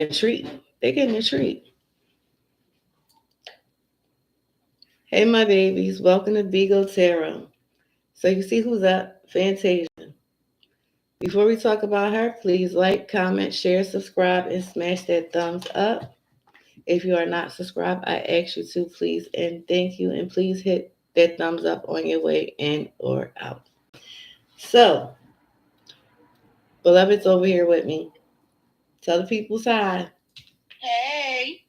a treat. They're getting a treat. Hey, my babies. Welcome to Beagle Tarot. So you see who's up? Fantasia. Before we talk about her, please like, comment, share, subscribe, and smash that thumbs up. If you are not subscribed, I ask you to please and thank you. And please hit that thumbs up on your way in or out. So, beloved's over here with me. Tell the people hi. Hey.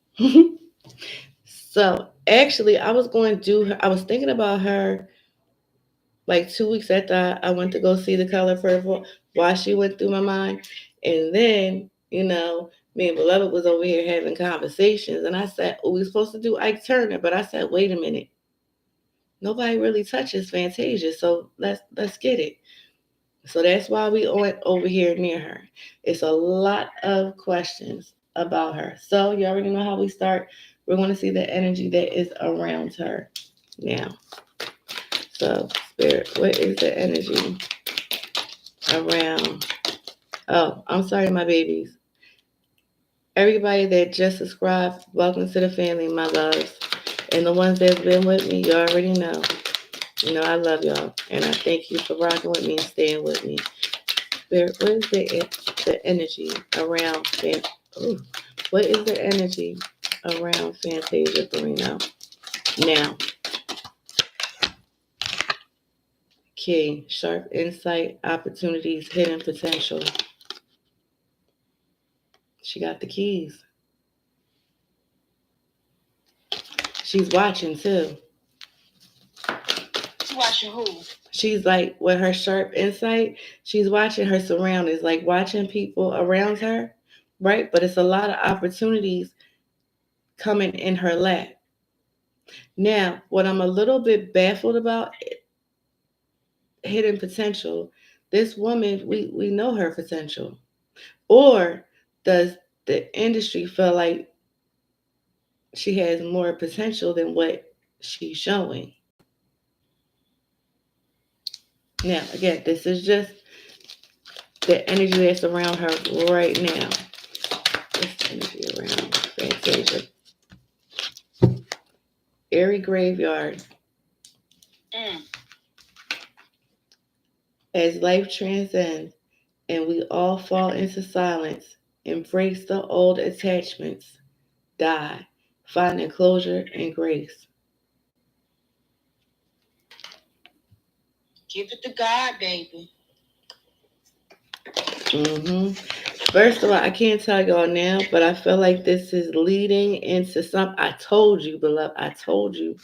So, actually, I was going to do her, I was thinking about her like 2 weeks after I went to go see The Color Purple, while she went through my mind. And then, me and Beloved was over here having conversations. And I said, oh, we were supposed to do Ike Turner. But I said, wait a minute. Nobody really touches Fantasia. So let's get it. So that's why we went over here near her. It's a lot of questions about her. So you already know how we start. We're going to see the energy that is around her now. So, Spirit, what is the energy around? Oh, I'm sorry, my babies. Everybody that just subscribed, welcome to the family, my loves. And the ones that's been with me, you already know. You know, I love y'all. And I thank you for rocking with me and staying with me. Spirit, what is the energy around what is the energy around Fantasia Barrino now? Key, sharp insight, opportunities, hidden potential. She got the keys. She's watching too. Watching who? She's like, with her sharp insight, she's watching her surroundings, like watching people around her, right? But it's a lot of opportunities coming in her lap. Now, what I'm a little bit baffled about, hidden potential, this woman, we know her potential. Or does the industry feel like she has more potential than what she's showing? Now, again, this is just the energy that's around her right now. This energy around Fantasia. Airy graveyard. Mm. As life transcends and we all fall into silence, embrace the old attachments, die, finding closure and grace. Give it to God, baby. First of all, I can't tell y'all now, but I feel like this is leading into some. I told you, beloved. I told you.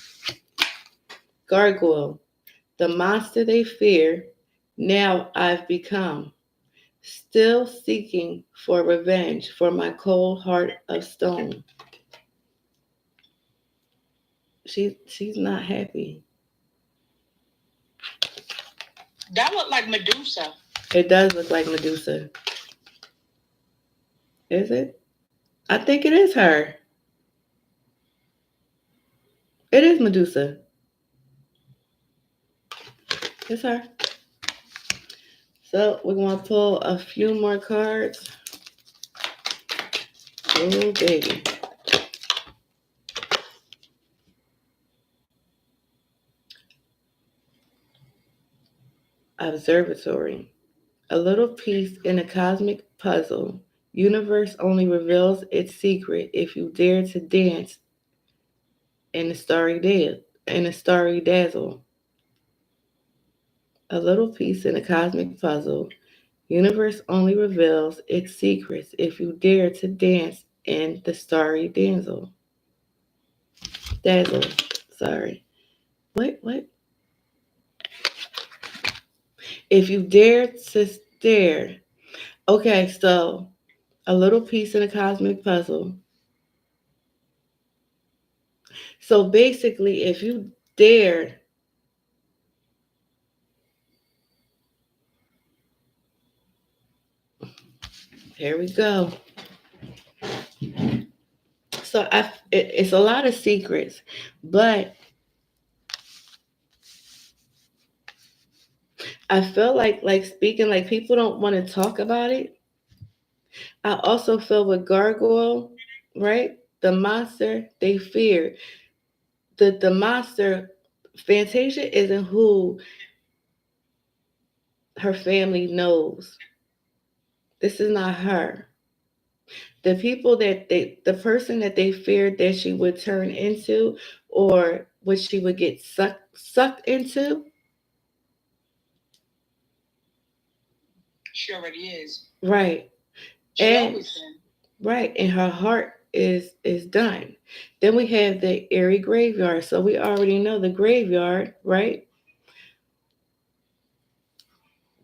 Gargoyle, the monster they fear, now I've become. Still seeking for revenge for my cold heart of stone. She's not happy. That looked like Medusa. It does look like Medusa. Is it? I think it is her. It is Medusa. It's her. So we're going to pull a few more cards. Oh, baby. Observatory. A little piece in a cosmic puzzle. Universe only reveals its secret if you dare to dance in a starry dazzle. A little piece in a cosmic puzzle. Universe only reveals its secrets if you dare to dance in the starry dazzle. Sorry. What? If you dare to stare. Okay, so a little piece in a cosmic puzzle. So basically, if you dare, here we go. So it's a lot of secrets, but I feel like speaking, like people don't want to talk about it, I also feel with Gargoyle, right? The monster they fear. The monster, Fantasia isn't who her family knows. This is not her. The people that the person that they feared that she would turn into, or what she would get sucked into, She already is. right? She And always been. right, and her heart is done. Then we have the airy graveyard. So we already know the graveyard, right?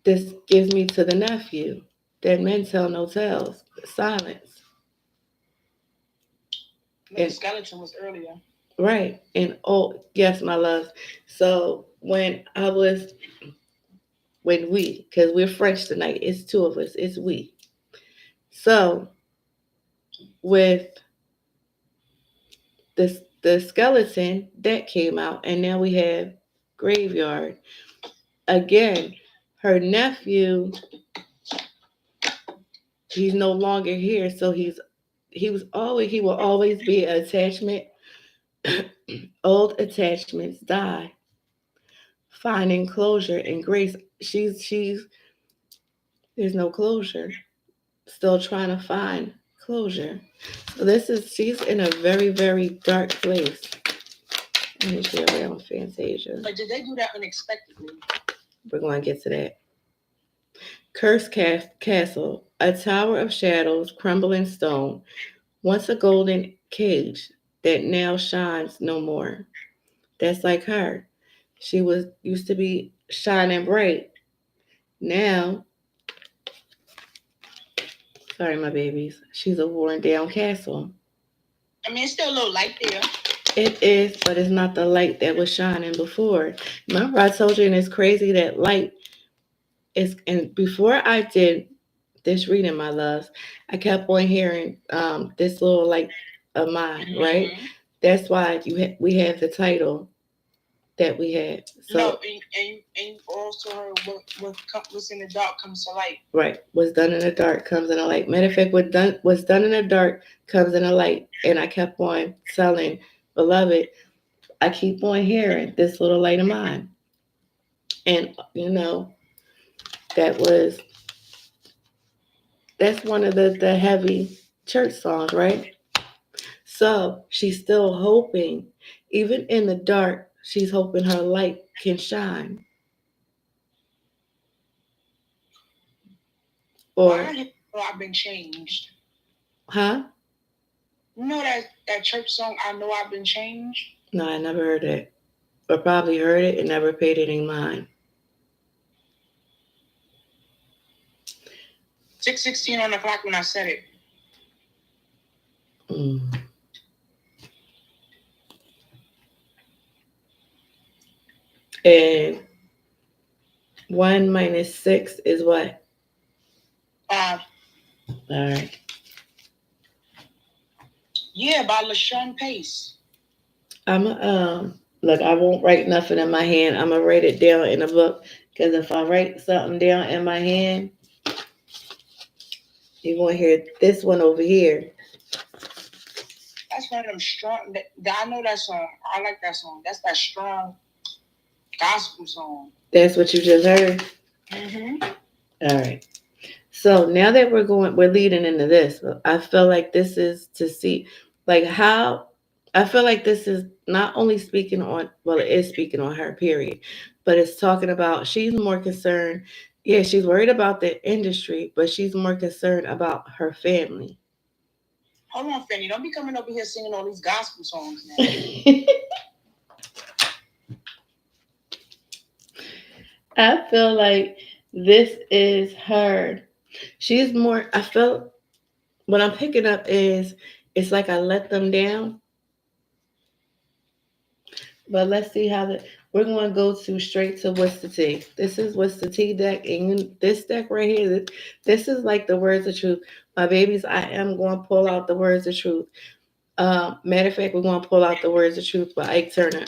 This gives me to the nephew. Dead men tell no tales. Silence. No, the And skeleton was earlier. right. And oh yes, my love. So when we, because we're French tonight, it's two of us, it's we. So with the skeleton that came out, and now we have graveyard. Again, her nephew, he's no longer here, so he will always be an attachment. Old attachments die, finding closure and grace. She's there's no closure. Still trying to find closure. So she's in a very, very dark place. Let me share around Fantasia. But did they do that unexpectedly? We're going to get to that. Cursed Castle, a tower of shadows, crumbling stone, once a golden cage that now shines no more. That's like her. She was used to be shining bright. Now, sorry, my babies, she's a worn down castle. I mean, it's still a little light there. It is, but it's not the light that was shining before. Remember, I told you, and it's crazy that light is. And before I did this reading, my loves, I kept on hearing this little light of mine, right? Mm-hmm. That's why we have the title that we had. So no, and you also heard what's in the dark comes to light. right, what's done in the dark comes in the light. Matter of fact, what's done in the dark comes in the light. And I kept on telling beloved, I keep on hearing this little light of mine. And that was that's one of the heavy church songs, right? So she's still hoping, even in the dark, she's hoping her light can shine. Well, Or, I didn't know I've been changed. huh? You know that church song, I Know I've Been Changed? No, I never heard it. Or probably heard it and never paid it any mind. 6:16 on the clock when I said it. Mm. And 1 minus 6 is what? 5. All right. Yeah, by LaShawn Pace. I'm a, look, I won't write nothing in my hand. I'm gonna write it down in a book. Because if I write something down in my hand, you're gonna hear this one over here. That's one of them strong. I know that song. I like that song. That's that strong gospel song. That's what you just heard. Mm-hmm. All right. So now that we're leading into this. I feel like this is to see, like how, I feel like this is not only speaking on, well, it is speaking on her, period, but it's talking about she's more concerned. Yeah, she's worried about the industry, but she's more concerned about her family. Hold on, Fanny. Don't be coming over here singing all these gospel songs now. I feel like this is her. She's more, I feel, what I'm picking up is it's like I let them down. But let's see how we're going to go to straight to what's the tea. This is what's the tea deck, and this deck right here, this is like the words of truth. My babies, I am going to pull out the words of truth. Matter of fact, we're going to pull out the words of truth by Ike Turner.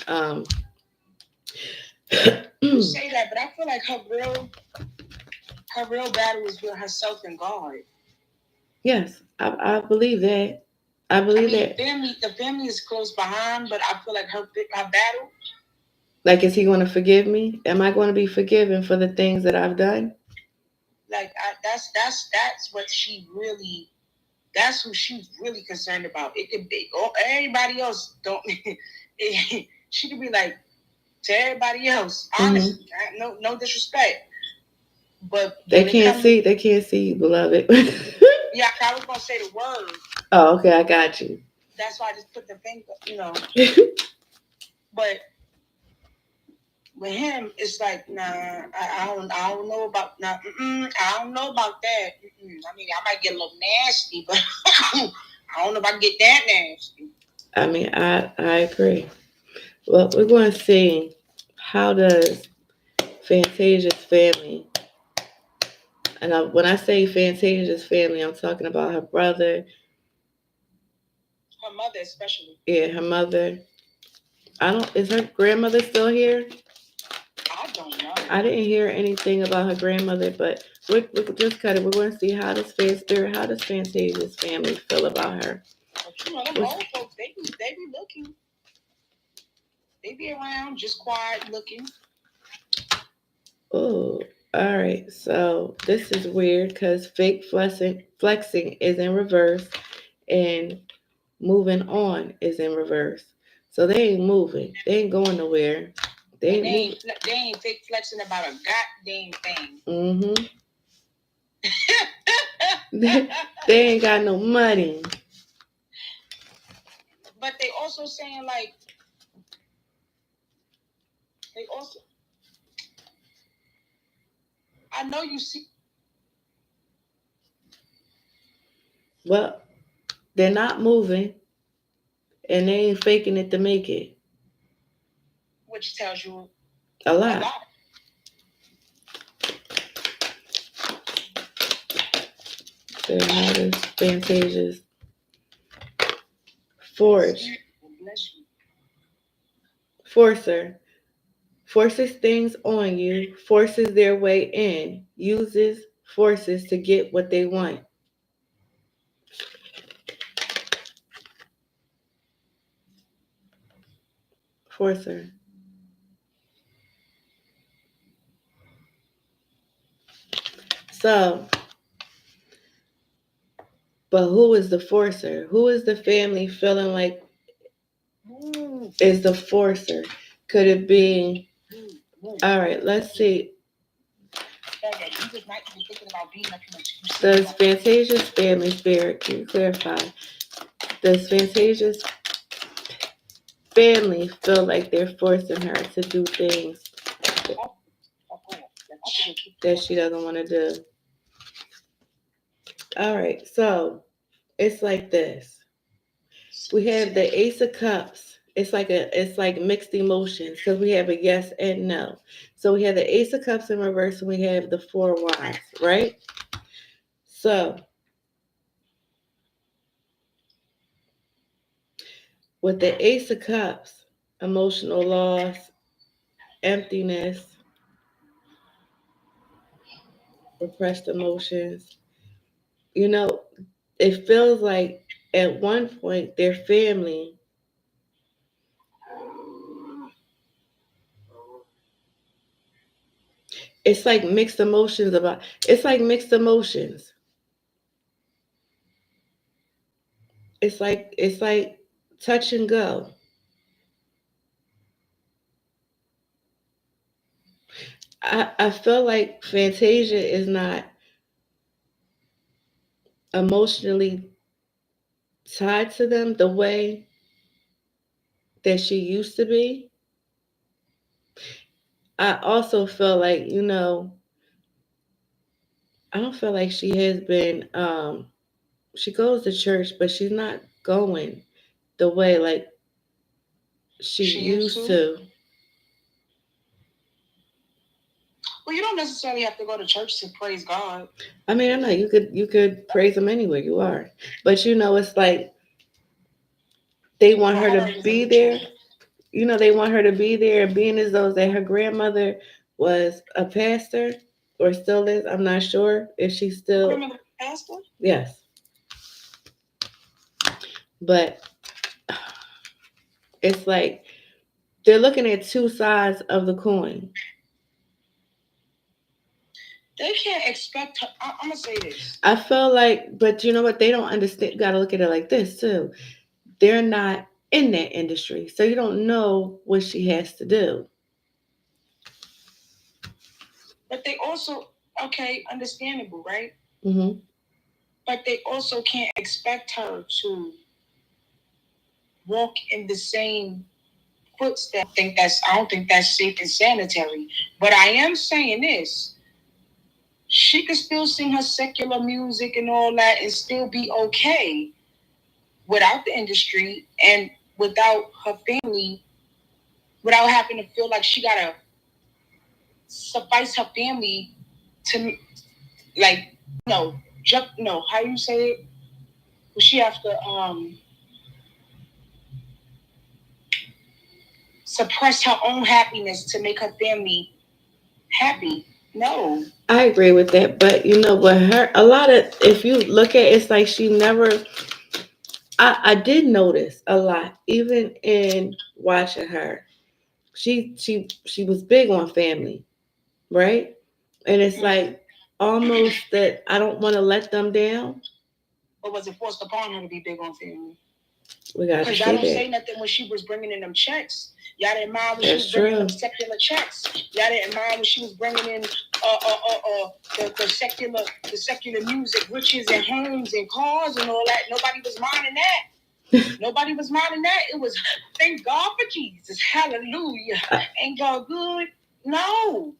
You say that, but I feel like her real battle is with herself and God. Yes, I believe that. I I believe mean, that. the family is close behind, but I feel like her battle. Like, is he going to forgive me? Am I going to be forgiven for the things that I've done? Like that's what she really. That's who she's really concerned about. It could be everybody else don't. She could be like to everybody else. Mm-hmm. Honestly, no disrespect, but They when it can't comes, see. They can't see you, beloved. yeah, I was gonna say the word. Oh, okay, I got you. That's why I just put the finger. But with him, it's like, nah, I don't know about, nah, I don't know about that. I mean, I might get a little nasty, but I don't know if I can get that nasty. I mean, I agree. Well, we're going to see how does Fantasia's family, and when I say Fantasia's family, I'm talking about her brother, Her mother, especially. yeah, her mother. I don't. Is her grandmother still here? I don't know. I didn't hear anything about her grandmother, but we're just cut it. We're going to see how does Fantasia's family feel about her. But them old folks, they be looking. They be around, just quiet looking. Oh, all right. So this is weird because fake flexing is in reverse, and moving on is in reverse. So they ain't moving. They ain't going nowhere. They And ain't moving. they ain't fake flexing about a goddamn thing. Mm-hmm. They ain't got no money. But they also saying like they also. I know you see. Well, they're not moving, and they ain't faking it to make it. Which tells you A a lot. lot. So how does Fantasia's force Bless you. forcer forces things on you, forces their way in, uses forces to get what they want. Forcer. So, but who is the forcer? Who is the family feeling like is the forcer? Could it be? All right, let's see. Does Fantasia's family spirit, can you clarify? Does Fantasia's family feel like they're forcing her to do things that she doesn't want to do? All right, so it's like this. We have the Ace of Cups. It's like mixed emotions because we have a yes and no. So we have the Ace of Cups in reverse and we have the Four of Wands, right? So with the Ace of Cups, emotional loss, emptiness, repressed emotions, you know, it feels like at one point their family, it's like mixed emotions about, it's like mixed emotions. It's like touch and go. I feel like Fantasia is not emotionally tied to them the way that she used to be. I also feel like, I don't feel like she has been, she goes to church, but she's not going the way like she used used to. to. Well, you don't necessarily have to go to church to praise God. I mean, I know you could praise them anywhere you are, but it's like they want her to be there. They want her to be there, being as though that her grandmother was a pastor or still is. I'm not sure if she's still. Grandmother pastor? Yes. But it's like they're looking at two sides of the coin. They can't expect her. I'm gonna say this. I feel like, but you know what? They don't understand. You got to look at it like this too. They're not in that industry, so you don't know what she has to do. But they also, okay, understandable, right? Hmm. But they also can't expect her to walk in the same footsteps. I don't think that's safe and sanitary. But I am saying this. She could still sing her secular music and all that and still be okay without the industry and without her family, without having to feel like she gotta suffice her family to, like, no, jump, no, how you say it? She have to suppress her own happiness to make her family happy. No. I agree with that, but you know what? Her a lot of if you look at it, it's like she never. I did notice a lot, even in watching her. She was big on family, right? And it's like almost that I don't want to let them down. Or was it forced upon her to be big on family? We got to Because y'all don't say nothing when she was bringing in them checks. Y'all didn't mind when she was bringing them secular checks. Y'all didn't mind when she was bringing in the secular music, riches and homes and cars and all that. Nobody was minding that. Nobody was minding that. It was thank God for Jesus. Hallelujah. Ain't God good? No.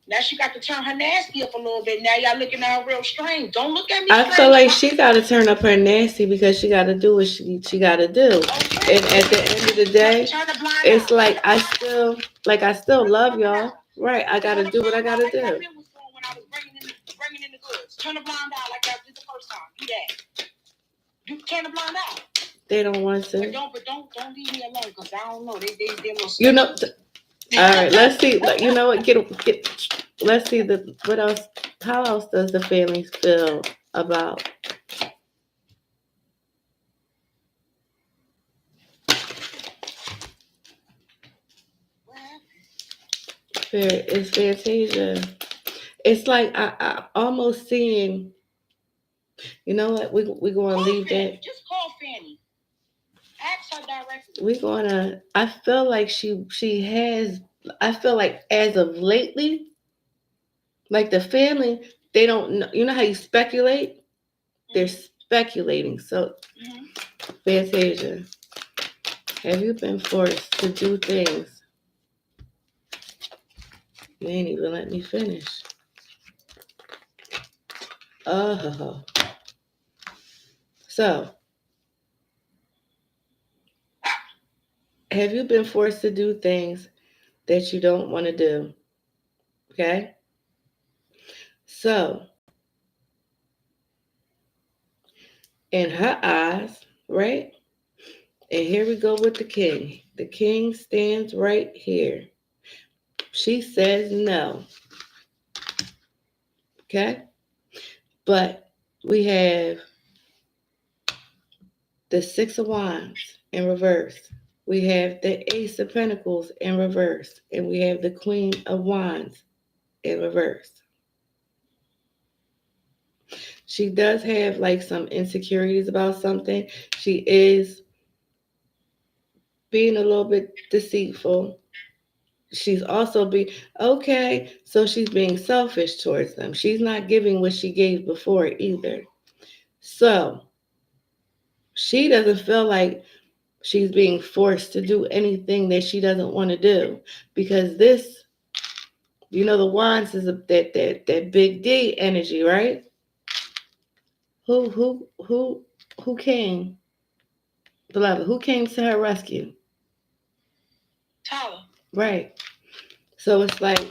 Now she got to turn her nasty up a little bit. Now y'all looking at her real strange. Don't look at me strange. I feel like she got to turn up her nasty because she got to do what she got to do. Okay. And at the end of the day, it's like I still love y'all. Right. I got to do what I got to do. When I was bringing in the goods. Turn the blind eye like I did the first time. Do that. You turn the blind eye. They don't want to. But don't leave me alone because I don't know. They little. You know. All right, let's see. You know what? Get. Let's see what else. How else does the family feel about? It's Fantasia. It's like I almost seeing. You know what? We going to leave that. Just call Fanny. Ask her directly. We're gonna. I feel like she has. I feel like as of lately, like the family, they don't know. You know how you speculate? They're speculating. So, Fantasia, have you been forced to do things? You ain't even let me finish. Oh, so have you been forced to do things that you don't want to do? Okay. So, in her eyes, right? And here we go with the king. The king stands right here. She says no. Okay? But we have the Six of Wands in reverse. We have the Ace of Pentacles in reverse. And we have the Queen of Wands in reverse. She does have like some insecurities about something. She is being a little bit deceitful. She's also being okay, so she's being selfish towards them. She's not giving what she gave before either. So she doesn't feel like she's being forced to do anything that she doesn't want to do because this, the wands is that big D energy, right? Who came, beloved? Who came to her rescue? Tyler. Right. So it's like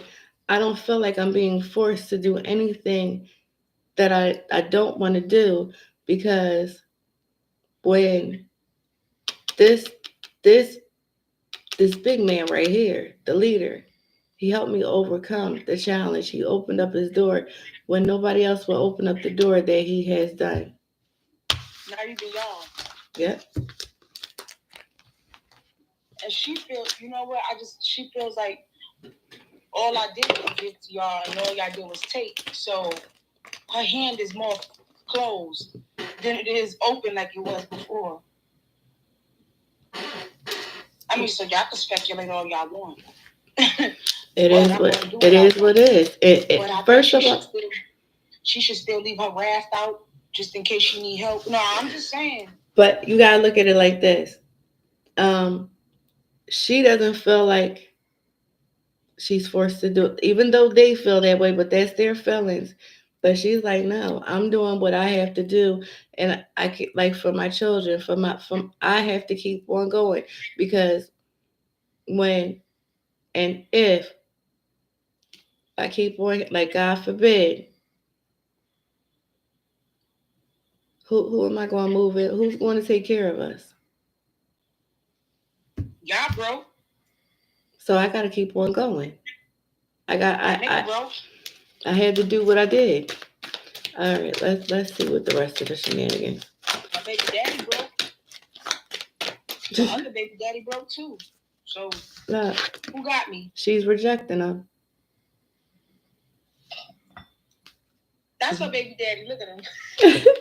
I don't feel like I'm being forced to do anything that I don't want to do because when this this this big man right here, the leader, he helped me overcome the challenge. He opened up his door when nobody else will open up the door that he has done. Not even y'all. Yep. And she feels, you know what? She feels like all I did was give to y'all, and all y'all did was take. So her hand is more closed than it is open like it was before. I mean, so y'all can speculate all y'all want. It is what it is. First of all, she should still leave her raft out just in case she need help. No, I'm just saying. But you gotta look at it like this. She doesn't feel like she's forced to do it, even though they feel that way, but that's their feelings. But she's like, no, I'm doing what I have to do, and I can, like, for my children, I have to keep on going, because when and if I keep on, like, God forbid, who am I going to move in? Who's going to take care of us? Y'all broke. So I got to keep on going. I had to do what I did. All right, let's see what the rest of the shenanigans. My baby daddy broke. The other baby daddy broke too. So look, who got me? She's rejecting him. That's her baby daddy. Look at him.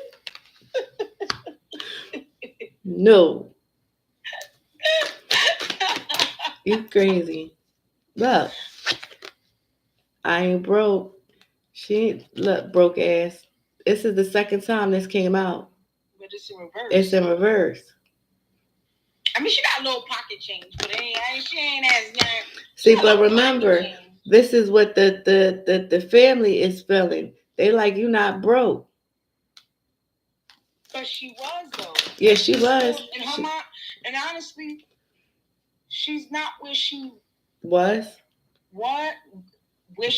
No. You crazy. Look, I ain't broke. She look broke ass. This is the second time this came out. But it's in reverse. It's in reverse. I mean, she got a little pocket change, but she ain't as young. See, but remember, this is what the family is feeling. They like, you not broke. But she was though. Yeah, she was. In her mind, and honestly, she's not where she was. What? Where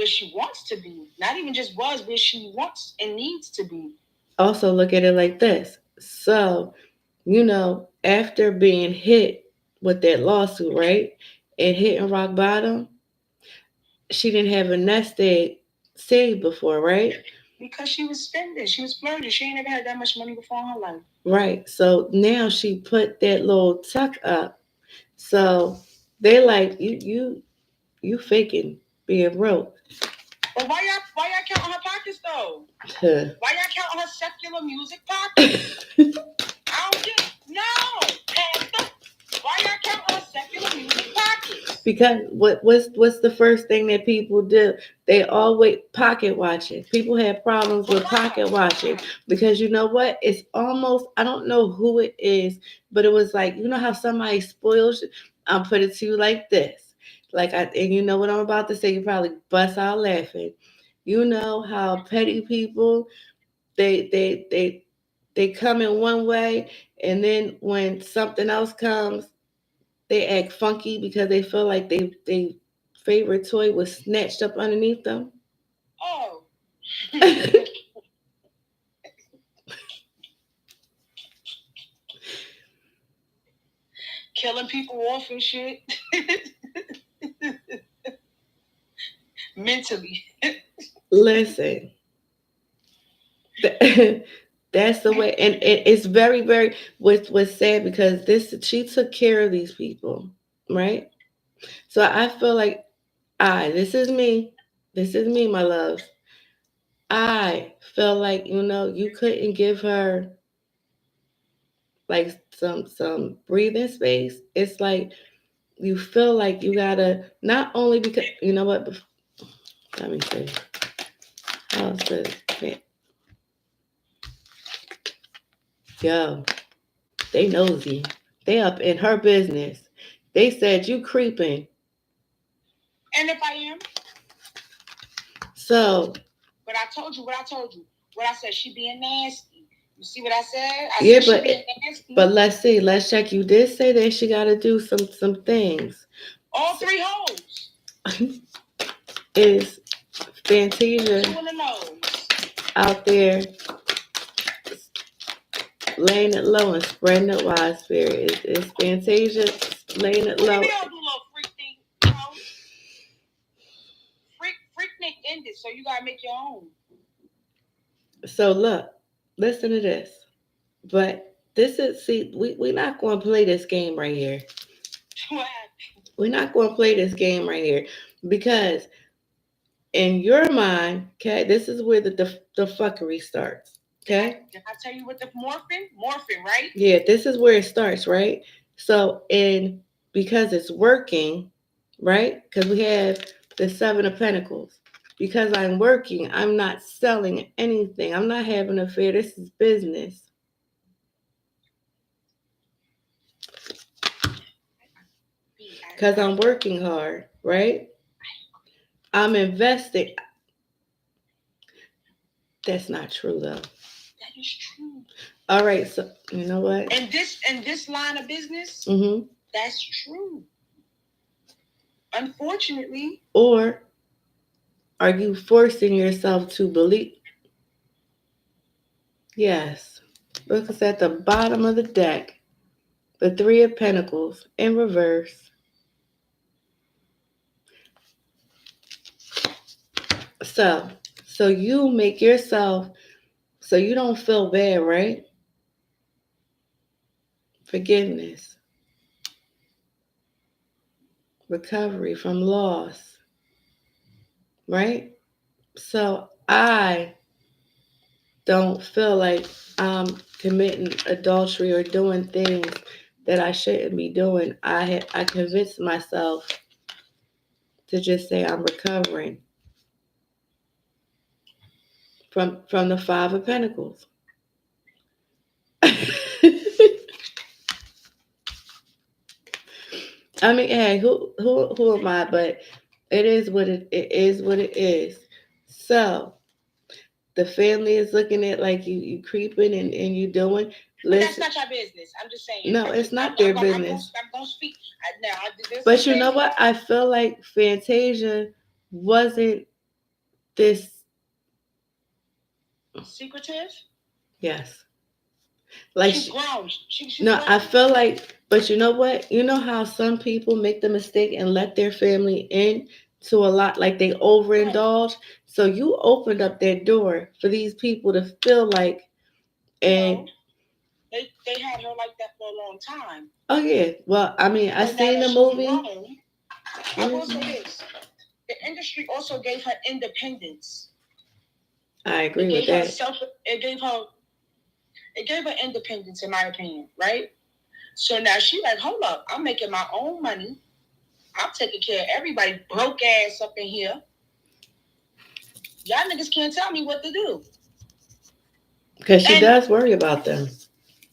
she wants to be. Not even just was, where she wants and needs to be. Also, look at it like this. So, after being hit with that lawsuit, right, and hitting rock bottom, she didn't have a nest egg saved before, right? Because she was spending, she was splurging. She ain't never had that much money before in her life. Right. So now she put that little tuck up. So they like, you faking being broke. But why y'all counting her pockets though? Why y'all counting her secular music pockets? I don't get no. Why y'all counting her secular music pockets? Because what's the first thing that people do? They always pocket watching. People have problems with pocket watching because you know what? It's almost, I don't know who it is, but it was like, you know how somebody spoils you? I'll put it to you like this. And you know what I'm about to say, you probably bust out laughing. You know how petty people, they come in one way, and then when something else comes, they act funky because they feel like they favorite toy was snatched up underneath them. Oh. Killing people off and shit. Mentally. Listen. That's the way, and it's very, very what's sad, because she took care of these people, right? So I feel like this is me, my loves. I feel like you couldn't give her like some breathing space. It's like you feel like you gotta, not only because you know what. Let me see. How's this? Yo, they nosy. They up in her business. They said you creeping. And if I am? So. But I told you what I told you. What I said, she being nasty. You see what I said? Said she being nasty. But let's see. Let's check. You did say that she got to do some things. All three hoes. Is Fantasia out there laying it low and spreading it wide, spirit? Is Fantasia laying it low? Maybe I'll do a little freak thing, you know? Freaknik ended, so you gotta make your own. So look, listen to this. But this is, see, we're not going to play this game right here. What? We're not going to play this game right here because in your mind, okay, this is where the fuckery starts. Okay? Did I tell you what the morphine? Morphine, right? Yeah, this is where it starts, right? So, in because it's working, right? Because we have the Seven of Pentacles. Because I'm working, I'm not selling anything. I'm not having an affair. This is business. Because I'm working hard, right? I'm investing. That's not true, though. That is true. All right, so you know what? In this line of business, that's true. Unfortunately. Or are you forcing yourself to believe? Yes. Look, it's at the bottom of the deck. The Three of Pentacles in reverse. So you make yourself so you don't feel bad, right? Forgiveness, recovery from loss, right? So I don't feel like I'm committing adultery or doing things that I shouldn't be doing. I convinced myself to just say I'm recovering from the Five of Pentacles. I mean, hey, who am I? But it is what it is what it is. So the family is looking at like you creeping and you doing. But that's not your business. I'm just saying. No, it's not their business. I'm gonna speak now. But you know what? I feel like Fantasia wasn't this secretive. Yes. Like she's grown. No, grown. I feel like, but you know what? You know how some people make the mistake and let their family in to a lot, like they overindulge. So you opened up that door for these people to feel like, and they had her like that for a long time. Oh yeah, well, I mean, I seen the movie. I will say this: the industry also gave her independence. I agree with that. It gave her independence, in my opinion, right? So now she like, hold up, I'm making my own money. I'm taking care of everybody broke ass up in here. Y'all niggas can't tell me what to do. Because she does worry about them.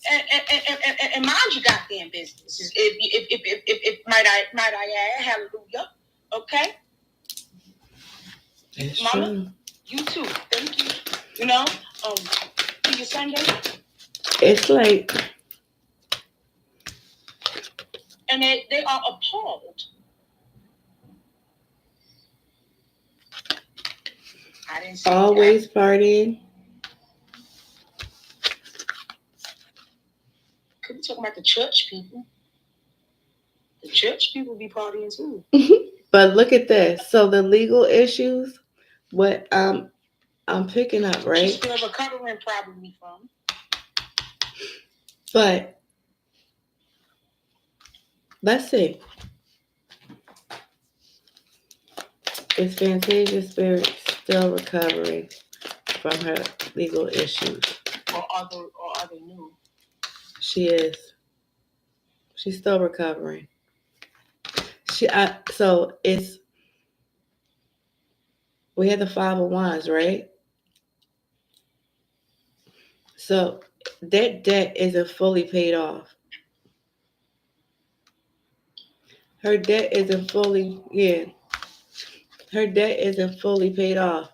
And mind your goddamn business. If might I add, hallelujah. Okay? That's Mama, true. You too. Thank you. You know, see you Sunday. It's like, and they are appalled. I didn't see always that. Partying. Could be talking about the church people. The church people be partying too. But look at this. So the legal issues, what I'm picking up, right? She's still recovering probably from. But let's see. Is Fantasia Spirit still recovering from her legal issues? Or are they new? She is. She's still recovering. So it's we had the Five of Wands, right? So that debt isn't fully paid off. Her debt isn't fully, yeah. Her debt isn't fully paid off.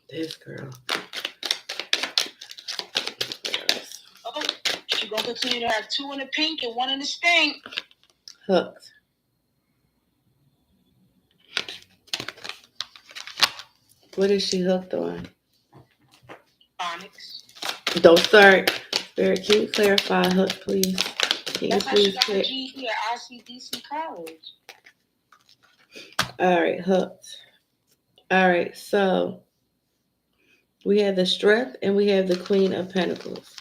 This girl. Oh, she's gonna continue to have two in the pink and one in the stink. Hooked. What is she hooked on? Onyx. Don't start. Spirit, can you clarify hook, please? Can That's you please how she got a GED at ICDC College. All right, hooked. All right, so We have the Strength and we have the Queen of Pentacles.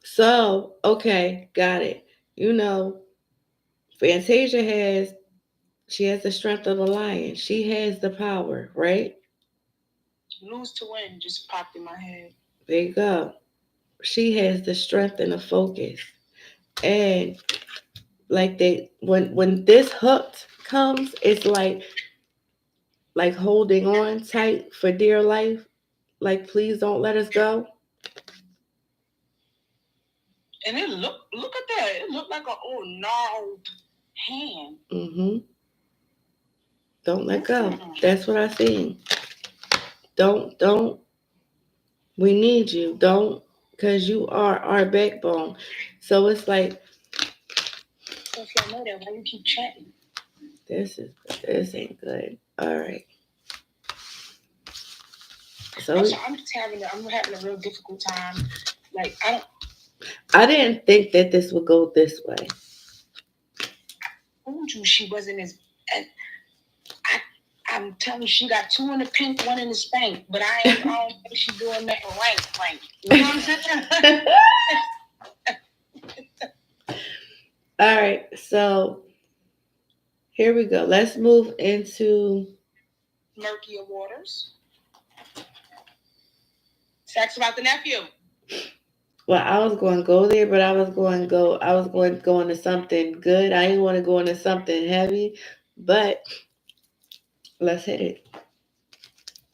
So, okay, got it. You know, Fantasia she has the strength of a lion. She has the power, right? Lose to win just popped in my head. There you go. She has the strength and the focus. And like when this hooked comes, it's like holding on tight for dear life. Like, please don't let us go. And it look at that. It looked like a gnarled hand. Mm-hmm. Don't let go. That's what I seen. Don't. We need you. Don't, because you are our backbone. So it's like, So if y'all know that, why you keep chatting? This ain't good. All right. So I'm just having a real difficult time. Like I didn't think that this would go this way. I told you she wasn't as. I'm telling you, she got 2 in the pink, 1 in the spank. But I don't think she's doing that right. You know what I'm saying? All right. So here we go. Let's move into murkier waters. Sex about the nephew. Well, I was going to go there, but I was going to go into something good. I didn't want to go into something heavy, but let's hit it.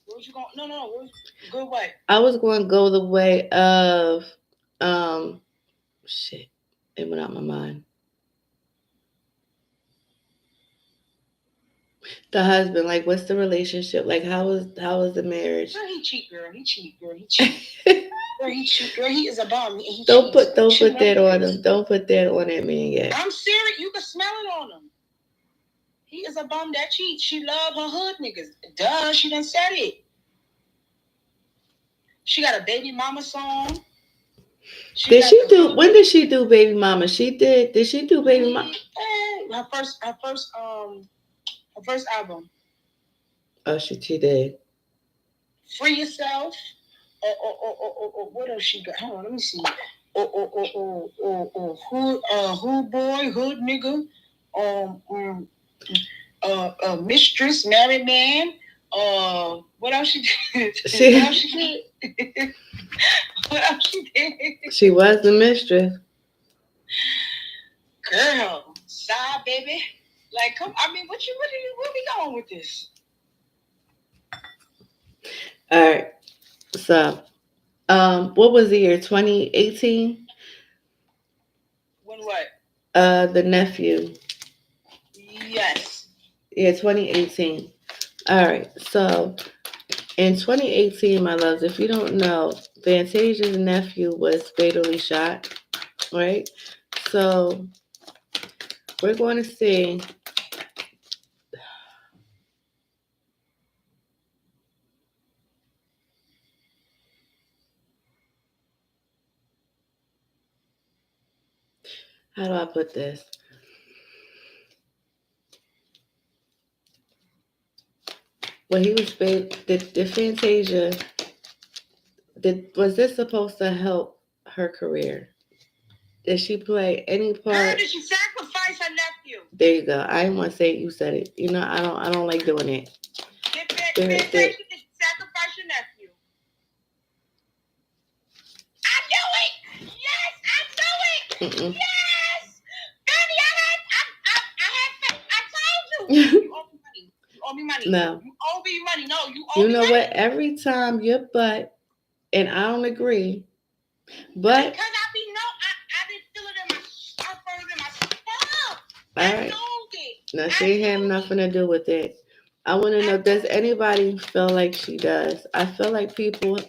Where's you going? No. Good way. I was going to go the way of, shit, it went out my mind. The husband, like, what's the relationship? Like, how is the marriage? Girl, he cheat. Girl, he cheat. Girl, he cheat. Girl, he is a bum. He don't put that on him. Don't put that on that man yet. I'm serious. You can smell it on him. He is a bum that cheats. She love her hood niggas. Duh, she done said it. She got a baby mama song. When did she do baby mama? Did she do baby mama? Her first album. Oh, she did. Free Yourself. What else she got? Hold on, let me see. Hood boy, hood nigga. Mistress, married man. What else she did? What else she did? What else she did? She was the mistress. Girl, side baby. Like, come. I mean, where we going with this? All right. So, what was the year? 2018. When what? The nephew. Yes. Yeah, 2018. All right. So, in 2018, my loves, if you don't know, Fantasia's nephew was fatally shot. Right. So, we're going to see. How do I put this? When he was did Fantasia, was this supposed to help her career? Did she play any part? Girl, did she sacrifice her nephew? There you go. I didn't want to say it. You said it. You know, I don't like doing it. Did she sacrifice your nephew? I knew it. Yes, I knew it. Mm-mm. Yes, baby, I told you. You owe me money. No. You owe me money. No, you owe me money. You know what? Every time your butt, and I don't agree, but because I didn't feel it in my stomach. All right. No, she ain't have nothing to do with it. I want to know, does anybody feel like she does? I feel like people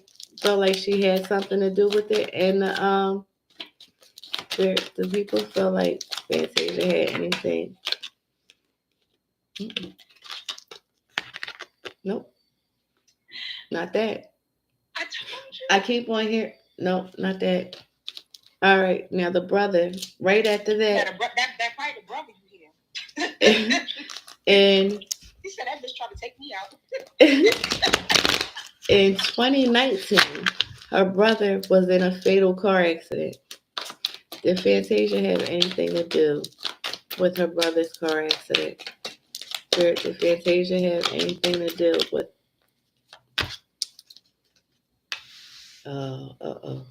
feel like she had something to do with it, and the people feel like Fantasia had anything. Mm-mm. Nope, not that. I told you. I keep on here. Nope, not that. All right, now the brother. Right after that. That probably the brother you hear. And He said that bitch tried to take me out. In 2019, her brother was in a fatal car accident. Did Fantasia have anything to do with her brother's car accident? Did Fantasia have anything to do with? Oh.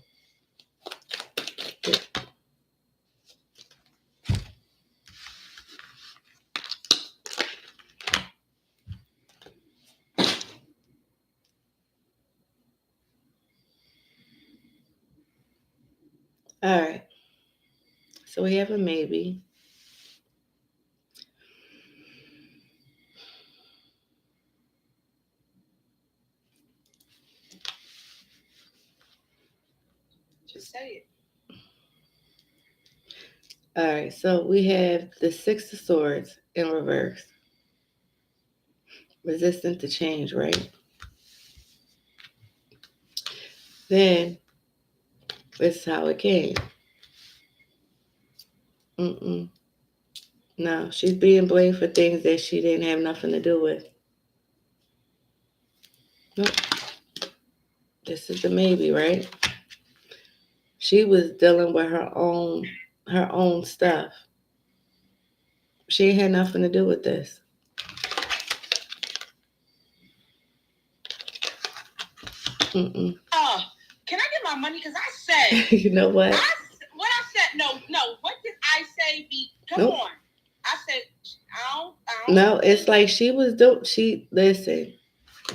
All right. So we have a maybe. Just say it. All right. So we have the Six of Swords in reverse. Resistant to change, right? Then it's how it came. Mm-mm. No, she's being blamed for things that she didn't have nothing to do with. Nope. This is the maybe, right? She was dealing with her own stuff. She had nothing to do with this. Mm-mm. Can I get my money? Because I said. You know what? What I said? No. What did I say? Come Nope. on. I said I don't. No, it's like she was dope. Listen.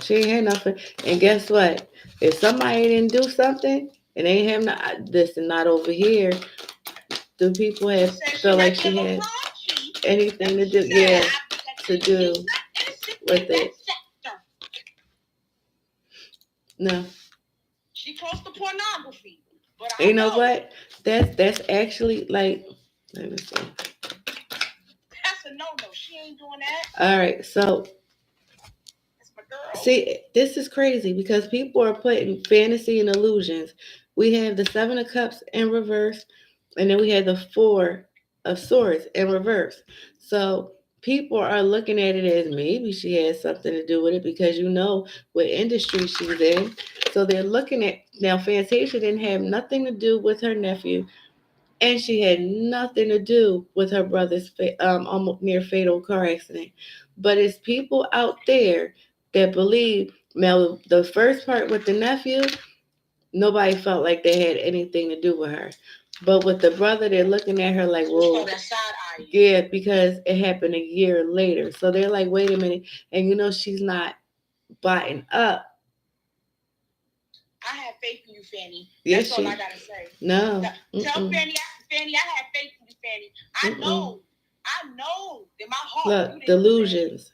She ain't had nothing. And guess what? If somebody didn't do something and they have not, listen, not over here. Do people feel like she had anything to do? Yeah, to do with it. No. She close to pornography. But you know what? That's actually like. Let me see. That's a no. She ain't doing that. All right, so. See, this is crazy because people are putting fantasy and illusions. We have the Seven of Cups in reverse, and then we have the Four of Swords in reverse. So people are looking at it as maybe she has something to do with it because you know what industry she's in. So they're looking at now. Fantasia didn't have nothing to do with her nephew, and she had nothing to do with her brother's almost near fatal car accident. But it's people out there that believe. Now, the first part with the nephew, nobody felt like they had anything to do with her. But with the brother, they're looking at her like, whoa. Yeah, because it happened a year later. So they're like, wait a minute. And you know, she's not butting up. I have faith in you, Fanny. Yes, that's all I gotta say. No. Tell Fanny, I have faith in you, Fanny. I know in my heart. Look, delusions.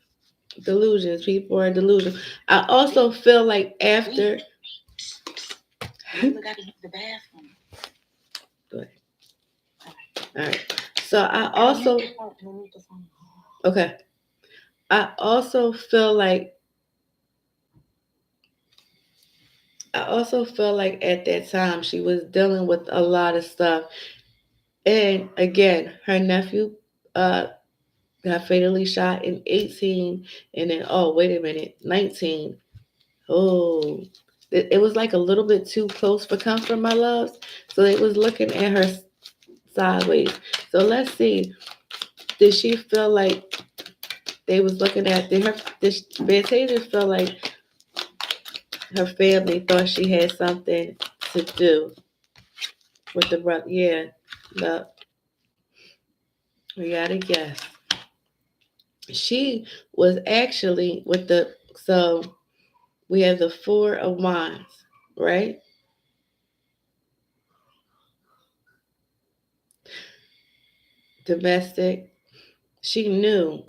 People are delusional. I also feel like after. We got to use the bathroom. Go ahead. All right. So I also. Okay. I also feel like at that time she was dealing with a lot of stuff. And again, her nephew got fatally shot in 18, and then, oh, wait a minute, 19. Oh, it was like a little bit too close for comfort, my loves. So they was looking at her sideways. So let's see. Did she feel like they was looking at, did Fantasia feel like her family thought she had something to do with the brother? Yeah, no, we gotta guess. She was actually so we have the Four of Wands, right? Domestic. She knew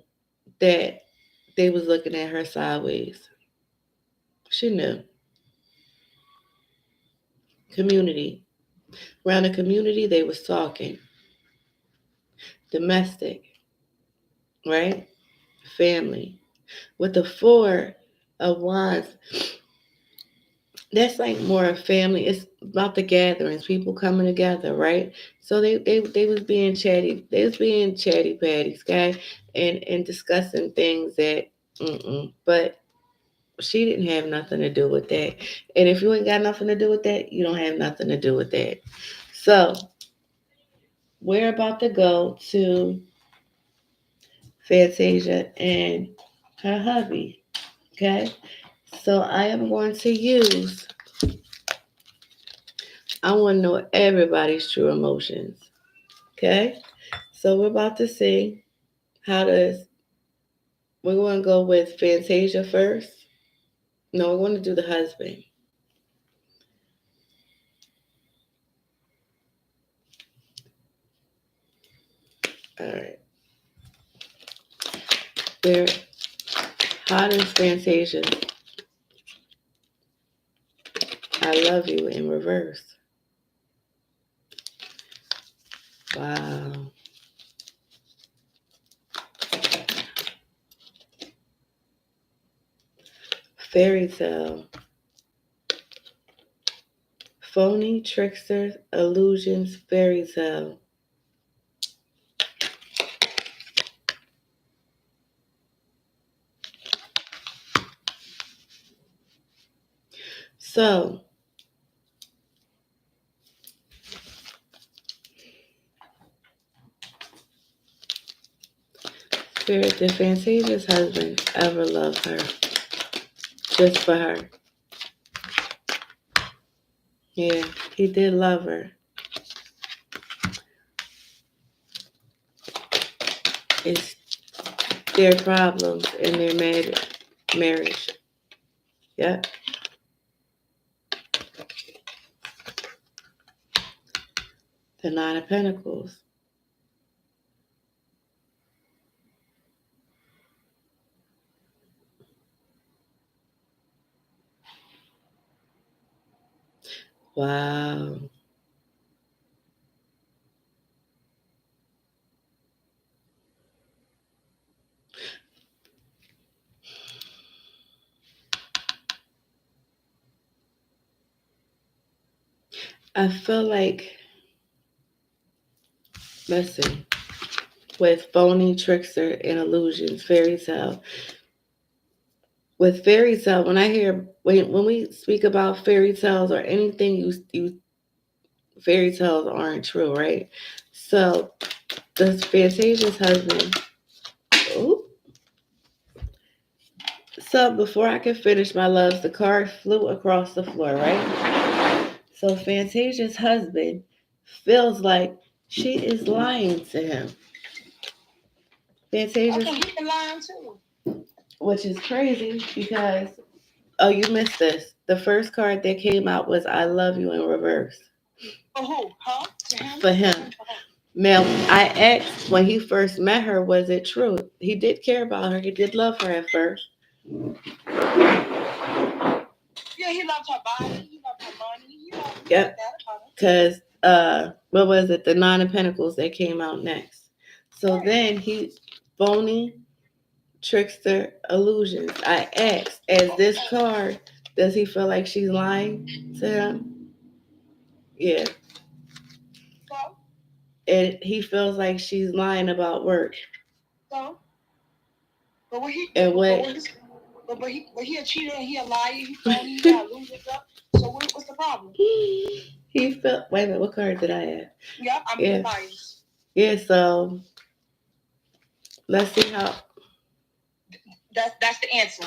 that they was looking at her sideways. She knew. Community. Around the community, they was talking. Domestic, right? Family. With the Four of Wands, that's like more a family. It's about the gatherings, people coming together, right? So they was being chatty. They was being chatty patties, okay, and discussing things that But she didn't have nothing to do with that. And if you ain't got nothing to do with that, you don't have nothing to do with that. So we're about to go to Fantasia and her hubby. Okay. So I am going to use, I want to know everybody's true emotions. Okay. So we're about to see how does, we're going to go with Fantasia first. No, we're going to do the husband. All right. Where, how does Fantasia, I love you in reverse? Wow. Fairy tale. Phony, trickster, illusions, fairy tale. So, Spirit, did Fantasia's husband ever love her? Just for her? Yeah, he did love her. It's their problems in their marriage. Yep. The Nine of Pentacles. Wow. I feel like, listen, with phony, trickster, and illusions, fairy tale. With fairy tale, when I hear when we speak about fairy tales or anything, you fairy tales aren't true, right? So the Fantasia's husband. Ooh. So before I could finish my loves, the card flew across the floor, right? So Fantasia's husband feels like she is lying to him. Fantasia's, he been lying too. which is crazy because, oh, you missed this. The first card that came out was "I love you" in reverse. For who? Huh? For him. Now, I asked when he first met her, was it true? He did care about her. He did love her at first. Yeah, he loved her body. He loved her money. Yep. Because, what was it? The Nine of Pentacles that came out next. So right. Then he, phony, trickster, illusions. I asked, as this card, does he feel like she's lying to him? Yeah. So? And he feels like she's lying about work. So? But what he, and what? But he a cheater, he a liar, he phony, he got losers up. So what's the problem? He felt. Wait a minute, what card did I have? Yeah, I'm yeah. biased. Yeah, so let's see how. That's the answer.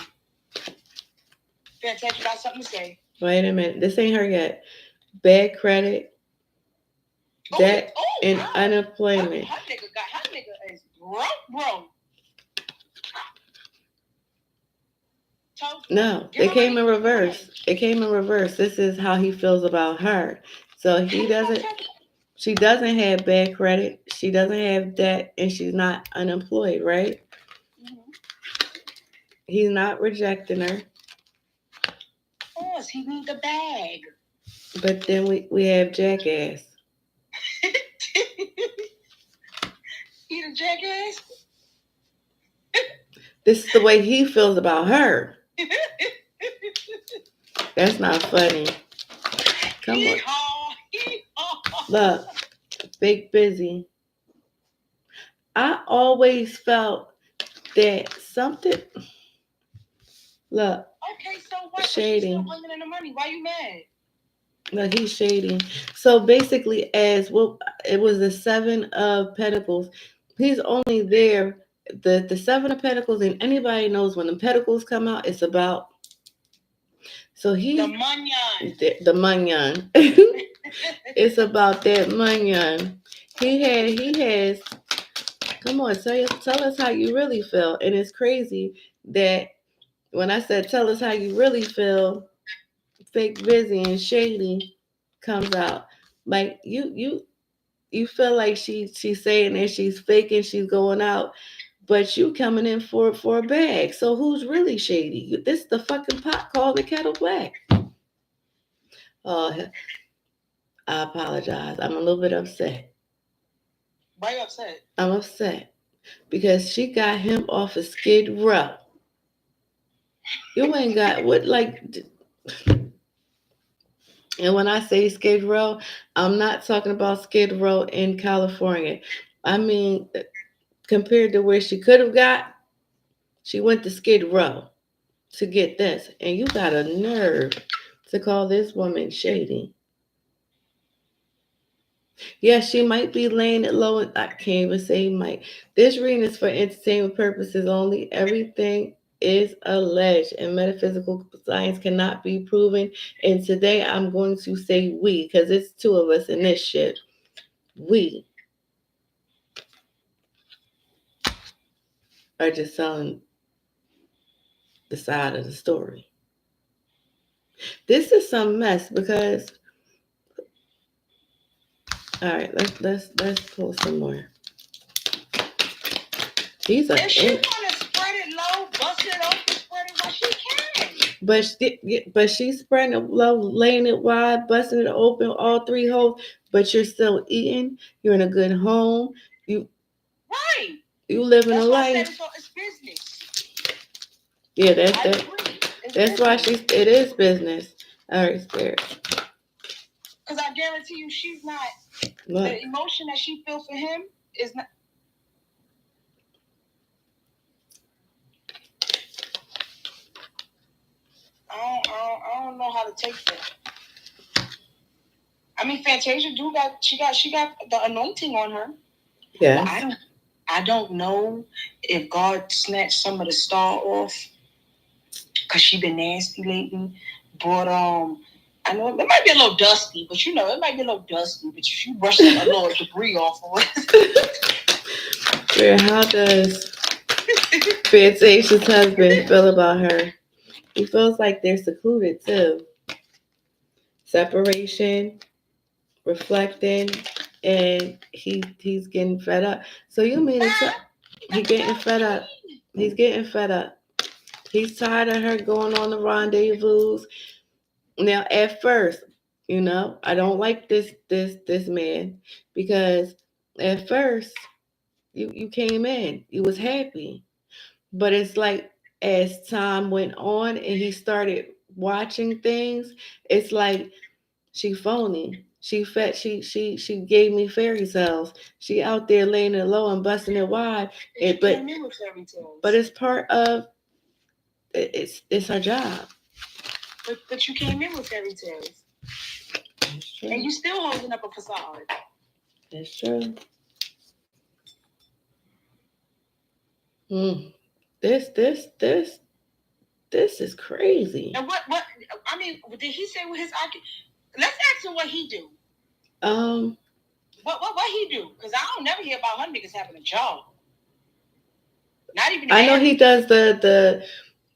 Fantasia got something to say. Wait a minute, this ain't her yet. Bad credit, debt, and unemployment. Her nigga is broke. No, it came in reverse. It came in reverse. This is how he feels about her. So he doesn't. She doesn't have bad credit. She doesn't have debt, and she's not unemployed, right? Mm-hmm. He's not rejecting her. Of course, he needs the bag. But then we have jackass. He the jackass? This is the way he feels about her. That's not funny. Come on. Look, big busy. I always felt that something. Look, Okay, so what? But she's still shading. bringing in the money. Why you mad? Look, he's shading. So basically, as well, it was the seven of pentacles. He's only there. The seven of pentacles, and anybody knows when the pentacles come out, it's about. So The he munyan. the manyan. It's about that manyan. He has. Come on, tell us how you really feel. And it's crazy that when I said tell us how you really feel, fake busy and shady comes out. Like you feel like she's saying that she's faking, she's going out, but you coming in for a bag. So who's really shady? This the fucking pot called the kettle black. Oh, I apologize. I'm a little bit upset. Why you upset? I'm upset because she got him off of Skid Row. You ain't got what like. And when I say Skid Row, I'm not talking about Skid Row in California. I mean, compared to where she could have got, she went to Skid Row to get this. And you got a nerve to call this woman shady. Yeah, she might be laying it low. And I can't even say might. This reading is for entertainment purposes only. Everything is alleged, and metaphysical science cannot be proven. And today I'm going to say we, because it's two of us in this shit. We are just telling the side of the story. This is some mess because all right, let's pull some more. These are If she want to spread it low, bust it open, spread it where she can. but she's spreading it low, laying it wide, busting it open, all three holes. But you're still eating. You're in a good home. You Right. you living That's a why I life. said it's business. Yeah, I that's agree. It's that's why business. it is business. All right, spirit. Because I guarantee you, she's not. Look, The emotion that she feels for him is not. I don't know how to take that. I mean, Fantasia she got the anointing on her. yes. But I don't know if God snatched some of the star off because she been nasty lately. But I know it might be a little dusty, but it might be a little dusty. But she brushed a little debris off of it. Spirit, how does Fantasia's husband feel about her? He feels like they're secluded too. Separation, reflecting, and he's getting fed up. So you mean he's getting fed up? He's getting fed up. He's tired of her going on the rendezvous. Now, at first, I don't like this man because at first you came in, you was happy, but it's like as time went on and he started watching things, it's like she phony. She gave me fairy tales. She out there laying it low and busting it wide. But it's part of it's her job. But you came in with fairy tales. And you still holding up a facade. That's true. Mm. This is crazy. And what I mean, did he say what his let's ask him what he do. What he do? Because I don't never hear about her niggas having a job. Not even. I know he does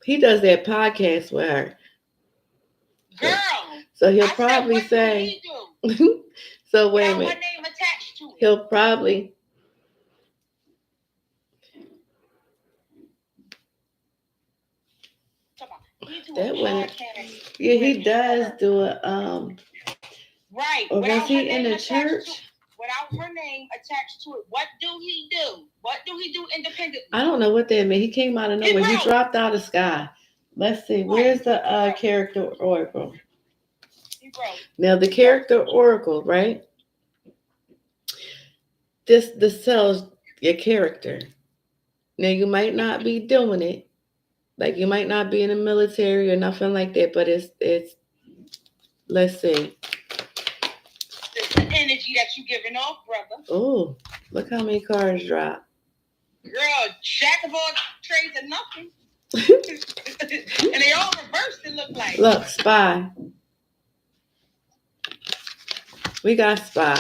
he does that podcast with her. Girl. So he'll probably say. What do he do? So wait a minute. Her name attached to it. He'll probably. That one. Yeah, he does do it. Right. Or was he in the church? Without her name attached to it, what do he do? What do he do independently? I don't know what that meant. He came out of nowhere. He dropped out of the sky. Let's see. Where's the character oracle? Now the character oracle, right? This tells your character. Now you might not be doing it, Like you might not be in the military or nothing like that, but it's let's see. It's the energy that you giving off, brother. Oh, look how many cards drop. Girl, jack of all trades and nothing. And they all reversed, it look like. Look, spy. We got spy.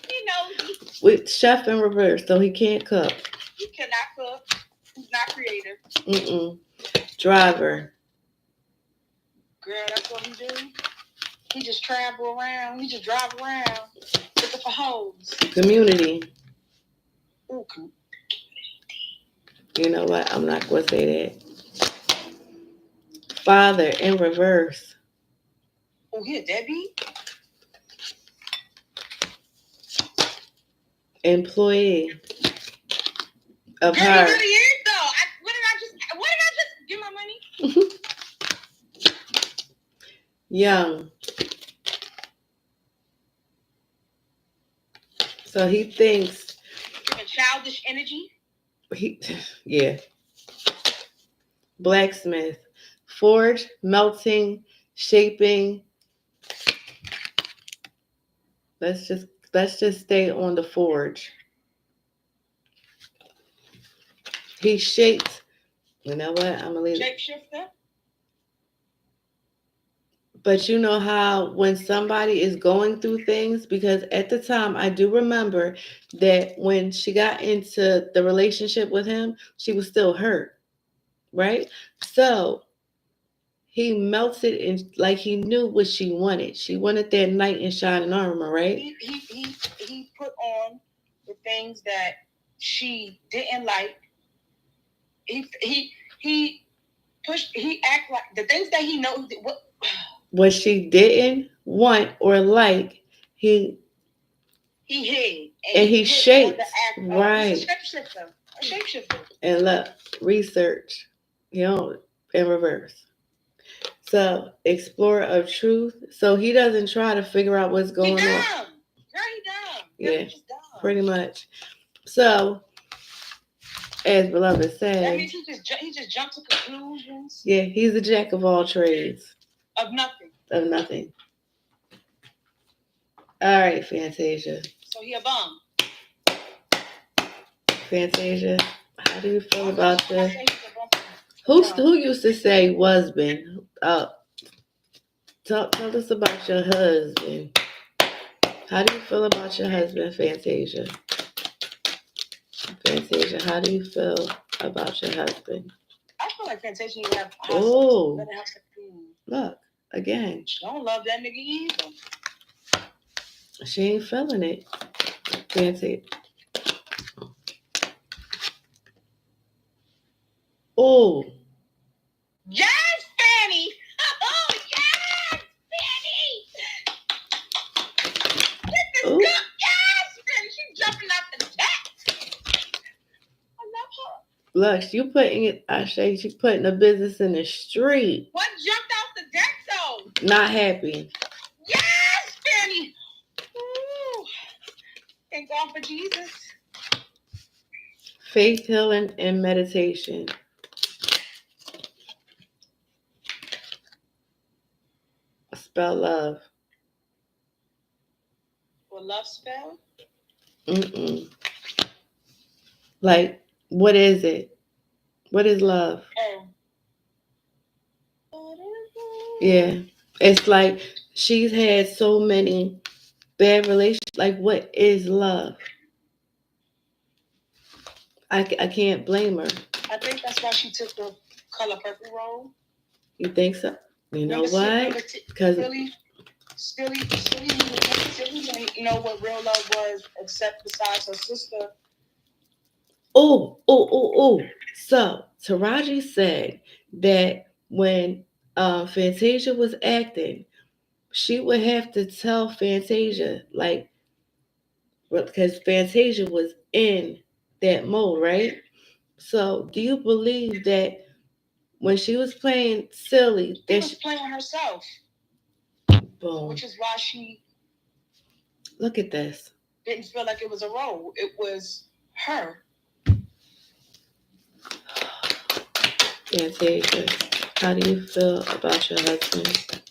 He knows With chef in reverse, so he can't cook. he cannot cook. He's not creative. Driver. Girl, that's what he do. He just travel around. He just drive around looking for hoes. Community. Ooh, You know what? I'm not going to say that. Father in reverse. oh, he a deadbeat? Employee of Girl, her. he really is, though. What did I just give my money? Young. So he thinks. Giving childish energy. Yeah. Blacksmith. Forge, melting, shaping. Let's just stay on the forge. He shapes. You know what? I'm gonna leave. Shapeshifter. But you know how when somebody is going through things, because at the time I do remember that when she got into the relationship with him, she was still hurt, right? So he melted and like he knew what she wanted. She wanted that knight in shining armor, right? He put on the things that she didn't like. He pushed. He act like the things that he knows. What she didn't want or like, he hid and he shaped, right? He's a shapeshifter. And look, research, in reverse. So, explorer of truth. So he doesn't try to figure out what's going on. Girl, he dumb. Yeah, just dumb. pretty much. So, as beloved said, that means he just jumped to conclusions. Yeah, he's a jack of all trades. Of nothing. Of nothing. All right, Fantasia. So he a bum. Fantasia, how do you feel about the? Who used to say husband? Tell us about your husband. How do you feel about your husband, Fantasia? Fantasia, how do you feel about your husband? I feel like Fantasia need to have a husband. Look, again. She don't love that nigga either. She ain't feeling it. Fantasia. Oh. Yes, Fanny. Oh, yes, Fanny. This is good. Yes, Fanny. She's jumping out the deck. I love her. Look, you putting it. I say she putting the business in the street. What jumped out the deck though? Not happy. Yes, Fanny. Ooh. Thank God for Jesus. Faith, healing, and meditation. Spell love. What love spell? Like, what is it? What is love? Yeah. It's like she's had so many bad relationships. Like, what is love? I can't blame her. I think that's why she took the color purple role. You think so? You know what? Because Silly, you know what real love was, except besides her sister. Oh. So Taraji said that when Fantasia was acting, she would have to tell Fantasia, like, because Fantasia was in that mode, right? So do you believe that when she was playing silly, she was playing herself? Boom. Which is why she look at this. Didn't feel like it was a role. It was her. Fantasia, how do you feel about your husband?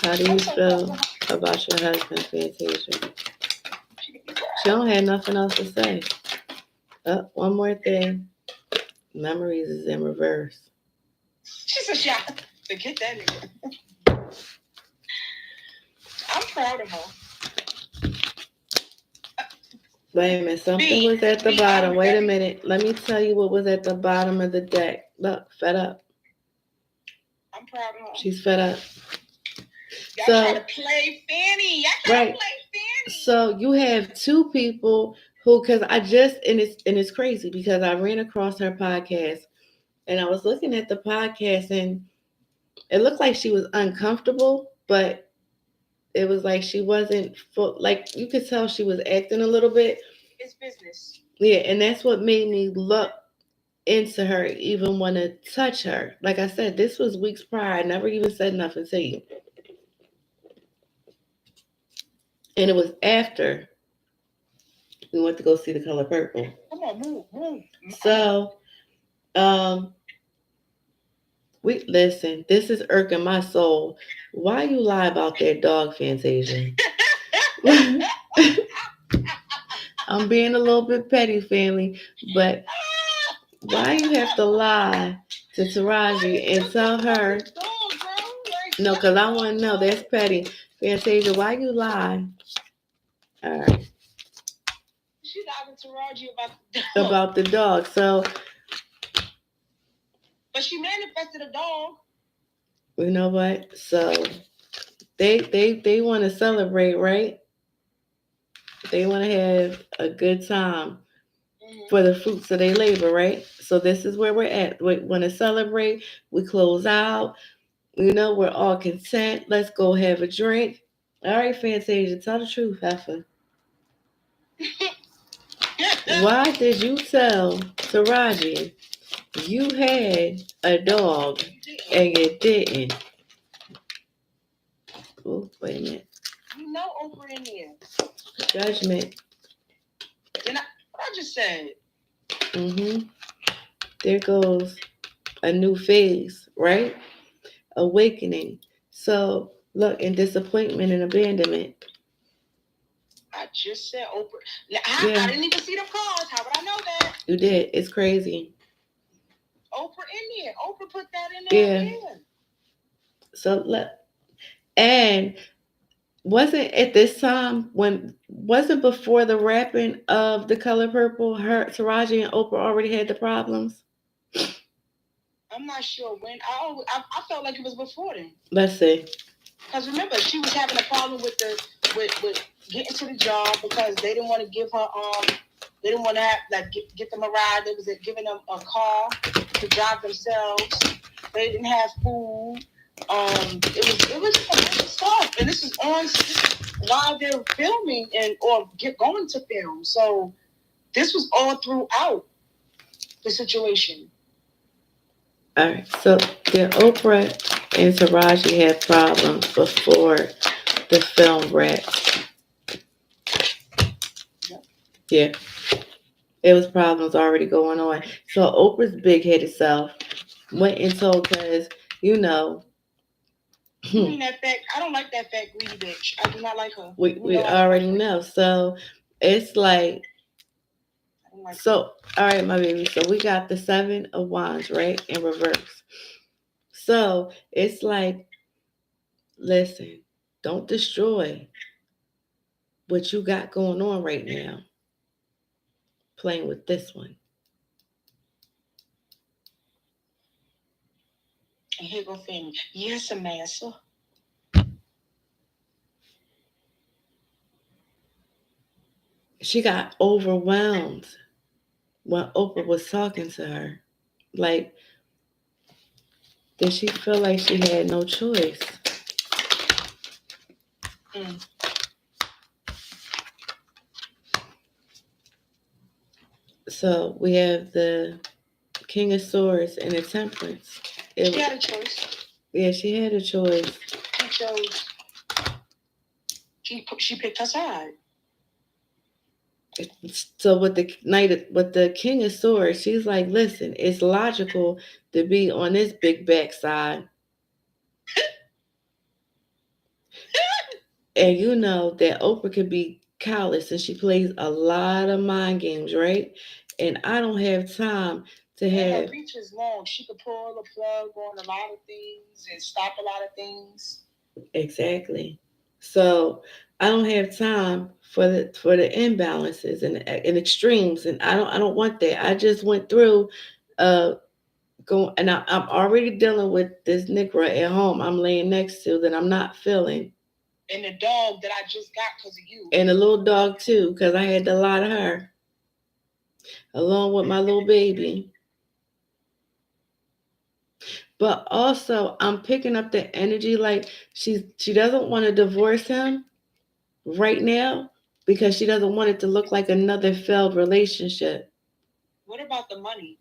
How do you feel about your husband, Fantasia? She don't have nothing else to say. Oh, one more thing. Memories is in reverse. She said, "Yeah, forget that nigga." I'm proud of her. Wait a minute. Something was at the bottom. Wait a minute. Let me tell you what was at the bottom of the deck. Look, fed up. I'm proud of her. She's fed up. Y'all try to play Fanny. Y'all try to play Fanny. So you have two people who, because I just, and it's crazy because I ran across her podcast and I was looking at the podcast and it looked like she was uncomfortable, but it was like she wasn't full, like you could tell she was acting a little bit. It's business. Yeah, and that's what made me look into her, even want to touch her. Like I said, this was weeks prior. I never even said nothing to you. And it was after we went to go see The Color Purple. Come on, move. So, we listen. This is irking my soul. Why you lie about that dog, Fantasia? I'm being a little bit petty, family, but why you have to lie to Taraji and tell her? No, because I want to know. That's petty. Fantasia, why you lie? All right. She lied to Taraji about the dog. So, but she manifested a dog. You know what? So they want to celebrate, right? They want to have a good time for the fruits of their labor, right? So this is where we're at. We want to celebrate. We close out. You know, we're all content. Let's go have a drink. All right, Fantasia, tell the truth, Heifer. Why did you tell Taraji you had a dog and you didn't? Oh, wait a minute. You know Oprah in here. Judgment. And what I just said. There goes a new phase, right? Awakening. So, look, in disappointment and abandonment. I just said Oprah. I didn't even see them cards. How would I know that? You did. It's crazy. Oprah in there. Oprah put that in there. Yeah. So, and wasn't at this time wasn't before the wrapping of The Color Purple, Taraji and Oprah already had the problems? I'm not sure when. I felt like it was before then. Let's see. Because remember, she was having a problem with getting to the job because they didn't want to give her they didn't want to have get them a ride. They was giving them a car to drive themselves. They didn't have food. It was a bunch of stuff, and this is on while they're filming or going to film. So this was all throughout the situation. All right, so Oprah and Taraji had problems before the film wrapped. Yeah, it was problems already going on. So Oprah's big-headed self went and told, because you know. You mean that fat? I don't like that fat greedy bitch. I do not like her. We already know. So it's like. So, all right, my baby. So we got the 7 of Wands, right? In reverse. So it's like, listen, don't destroy what you got going on right now. Playing with this one. And here go Fanny. Yes, massa. She got overwhelmed when Oprah was talking to her. Like, did she feel like she had no choice? So we have the King of Swords and the Temperance. She had a choice. Yeah, she had a choice. She chose. She picked her side. So with the King of Swords, she's like, listen, it's logical to be on this big backside, and you know that Oprah could be callous, and she plays a lot of mind games, right? And I don't have time to Her have reach is long. She could pull the plug on a lot of things and stop a lot of things. exactly. So I don't have time for the imbalances and extremes, and I don't want that. I just went through uh going, and I'm already dealing with this Negro at home. I'm laying next to that I'm not feeling, And the dog that I just got because of you. and a little dog too, because I had to lie to her along with my little baby. But also, I'm picking up the energy like she doesn't want to divorce him right now because she doesn't want it to look like another failed relationship. What about the money?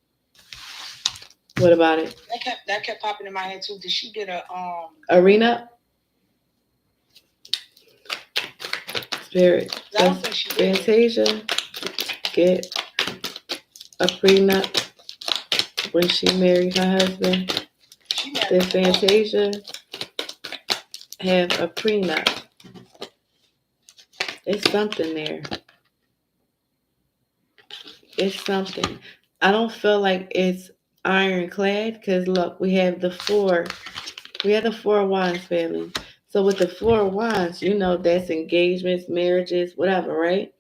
What about it? That kept popping in my head too. Did she get a Arena spirit. I don't think she did. Fantasia get a prenup when she married her husband. Did Fantasia have a prenup? It's something there. It's something. I don't feel like it's ironclad because look, we have the four of wands family. So with the four of wands, you know that's engagements, marriages, whatever, right?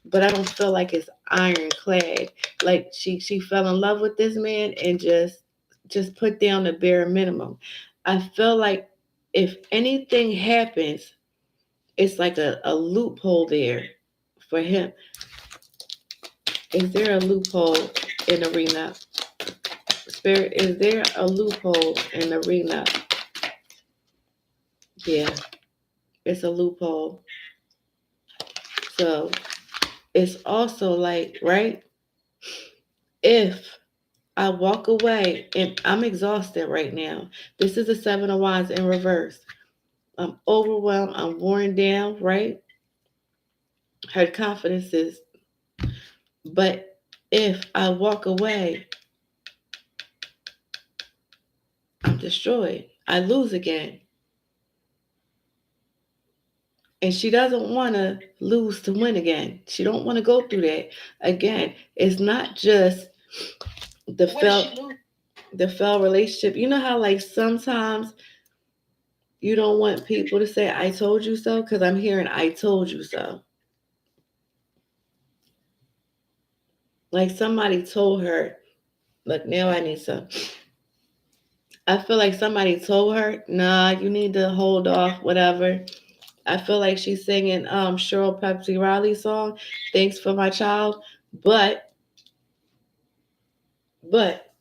But I don't feel like it's ironclad. Like she fell in love with this man and just put down the bare minimum. I feel like if anything happens, it's like a loophole there for him. Is there a loophole in arena? Spirit, is there a loophole in arena? Yeah, it's a loophole. So it's also like, right? If I walk away and I'm exhausted right now, this is the Seven of Wands in reverse. I'm overwhelmed, I'm worn down, right? Her confidence is, but if I walk away, I'm destroyed. I lose again. And she doesn't want to lose to win again. She don't want to go through that again. It's not just the the failed relationship. You know how like sometimes you don't want people to say I told you so, because I'm hearing I told you so. Like somebody told her, look, now I need some. I feel like somebody told her, nah, you need to hold off, whatever. I feel like she's singing Cheryl Pepsi Riley's song, Thanks for My Child. But but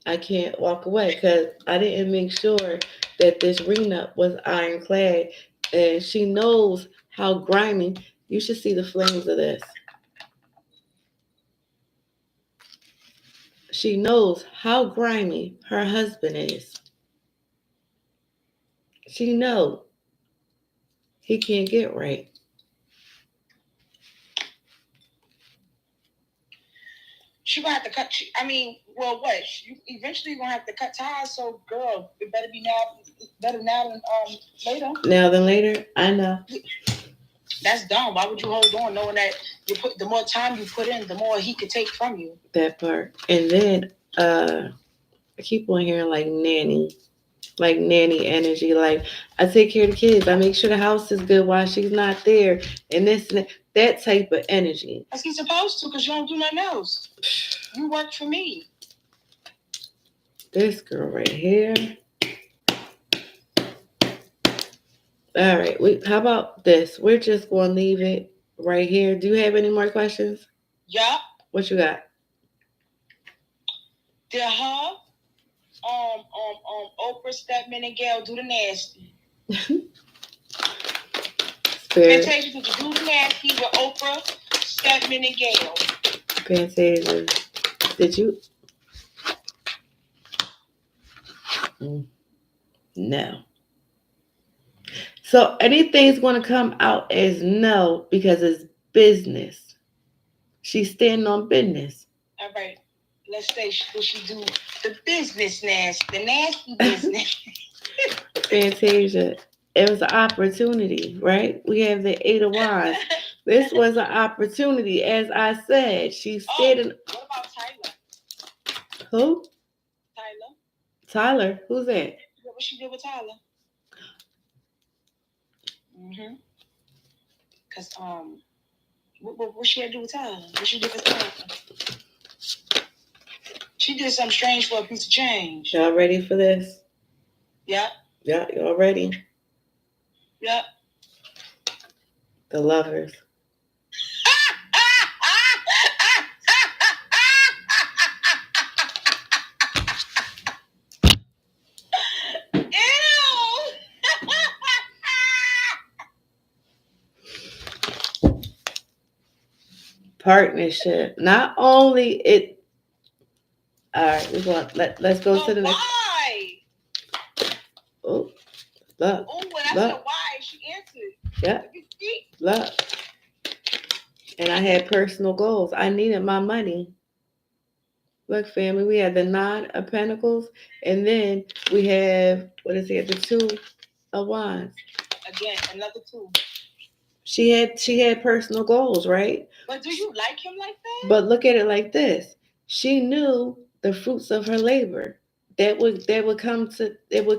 I can't walk away because I didn't make sure that this Rena was ironclad, and she knows how grimy. You should see the flames of this. She knows how grimy her husband is. She knows he can't get right. She gonna have to cut. I mean, well, what? You eventually gonna have to cut ties. So, girl, it better be now. Better now than later. Now than later, I know. That's dumb. Why would you hold on knowing that you put the more time you put in, the more he could take from you? That part. And then I keep on hearing like nanny energy. Like I take care of the kids. I make sure the house is good while she's not there, and this and that type of energy. As he's supposed to, because you don't do nothing else. You work for me. This girl right here. All right. How about this? We're just going to leave it right here. Do you have any more questions? Yeah. What you got? Did her, Oprah, Stepman, and Gail do the nasty? Spirit. Fantasia, did you do the nasty with Oprah, Stepman, and Gail? Fantasia, did you? No. So anything's going to come out as no because it's business. She's standing on business. All right. Let's say she do the business the nasty business. Fantasia, it was an opportunity, right? We have the Eight of Wands. This was an opportunity, as I said. She's standing. What about Tyler? Who? Tyler. Tyler? Who's that? What she did with Tyler? Mm-hmm. Cause what she had to do with Tyler? What she did with Tyler? She did something strange for a piece of change. Y'all ready for this? Yeah. Yeah, y'all ready? Yeah. The Lovers. Partnership. Not only it. All right, we're going. Let's go to the next. Why? Oh, look. Oh, when I said why, she answered. Yeah. Look. And I had personal goals. I needed my money. Look, family, we have the Nine of Pentacles, and then we have, what is it? The Two of Wands. Again, another two. She had personal goals, right? But do you like him like that? But look at it like this. She knew the fruits of her labor. That would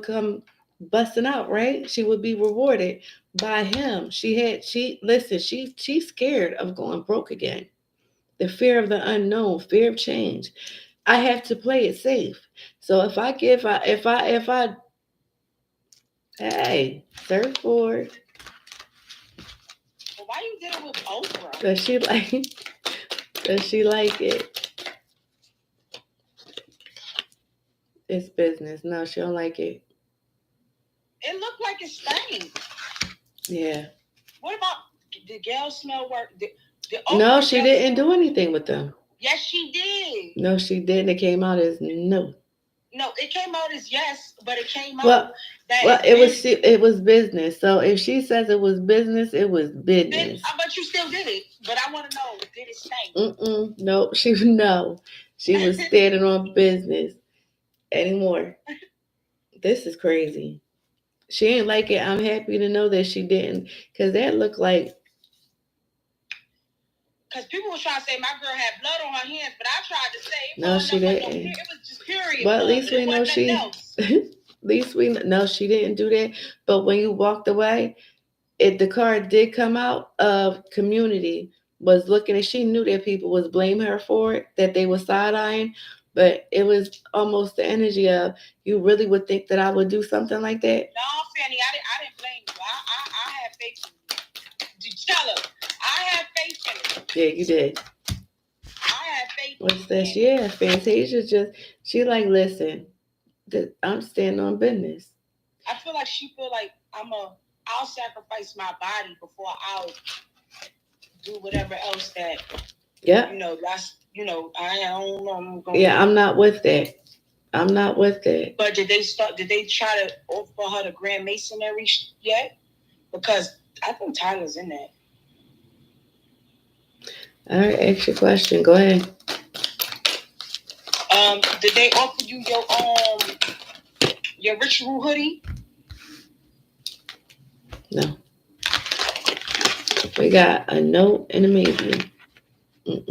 come busting out, right? She would be rewarded by him. She's scared of going broke again. The fear of the unknown, fear of change. I have to play it safe. So if I hey, surfboard. Well, why you did it with Oprah? Does she like it? It's business. No, she don't like it. It looked like it stank. Yeah. What about the girl smell work? No, she didn't do anything with them. Yes, she did. No, she didn't. It came out as no. No, it came out as yes, but it came out that it was business. So if she says it was business, it was business. But you still did it. But I want to know, did it stink? No, she was standing on business anymore. This is crazy. She ain't like it. I'm happy to know that she didn't, because that looked like. Because people were trying to say my girl had blood on her hands, but I tried to say no, she didn't. It was just period. But at least we know she. At least we know she didn't do that. But when you walked away, the card did come out of community was looking, and she knew that people was blaming her for it, that they were side-eyeing, but it was almost the energy of, you really would think that I would do something like that? No, Fanny, I didn't blame you. I had faith in you. Tell her, I had faith in you. Yeah, you did. I had faith in you. What's this? Yeah, Fantasia she like, listen, I'm standing on business. I feel like she feel like I'll sacrifice my body before I'll do whatever else that. Yeah. That's I don't know. I'm not with that. I'm not with that. But did they try to offer her the Grand Masonry yet? Because I think Tyler's in that. All right, ask your question. Go ahead. Did they offer you your ritual hoodie? No. We got a note and a maybe.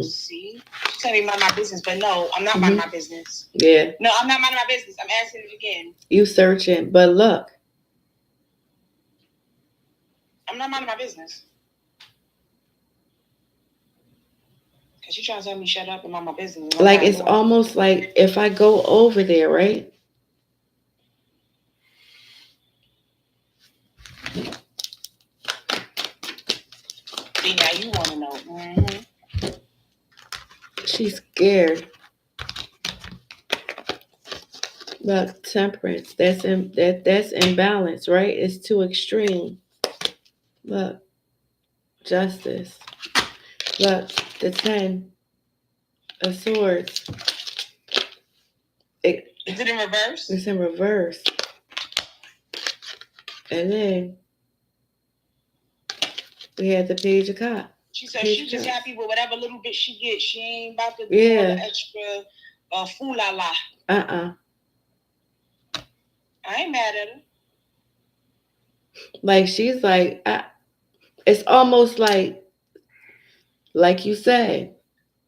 See? She's telling me mind my business, but no, I'm not minding my business. Yeah. No, I'm not minding my business. I'm asking it again. You searching, but look. I'm not minding my business. Because you're trying to tell me shut up and mind my business. Like, it's almost like if I go over there, right? See, now you want to know. Mm-hmm. She's scared. Look, temperance. That's imbalance, right? It's too extreme. Look, justice. Look, the 10 of Swords. Is it in reverse? It's in reverse. And then we had the Page of Cups. She said she just happy with whatever little bit she gets. She ain't about to do all the extra fool la la. I ain't mad at her. Like she's like, it's almost like you said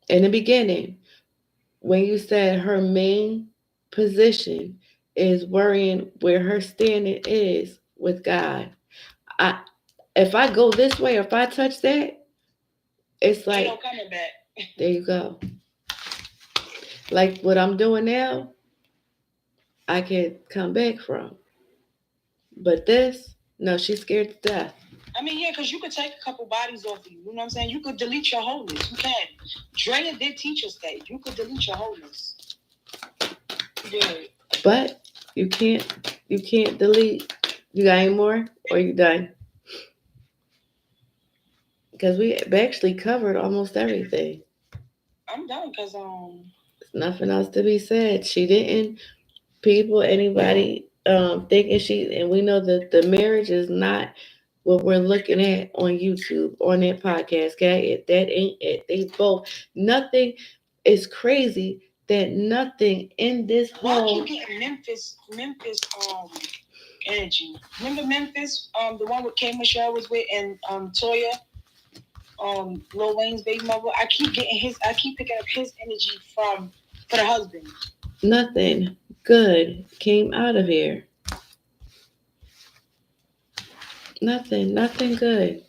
in the beginning, when you said her main position is worrying where her standing is with God. I if I go this way or if I touch that, it's like ain't no coming back. There you go. Like what I'm doing now, I can come back from. But this, no, she's scared to death. I mean, yeah, because you could take a couple bodies off of you. You know what I'm saying? You could delete your wholeness. You can. Drea did teach us that. You could delete your wholeness. Yeah. But you can't delete. You got any more? Or you done? Because we actually covered almost everything. I'm done because there's nothing else to be said. She didn't anybody thinking and we know that the marriage is not what we're looking at on YouTube, on that podcast. Okay, that ain't it. They both, nothing is crazy that nothing in this whole. Why keep getting Memphis energy? Remember Memphis, the one with K Michelle was with, and Toya, Lil Wayne's baby mother. I keep picking up his energy for the husband. Nothing good came out of here. Nothing good.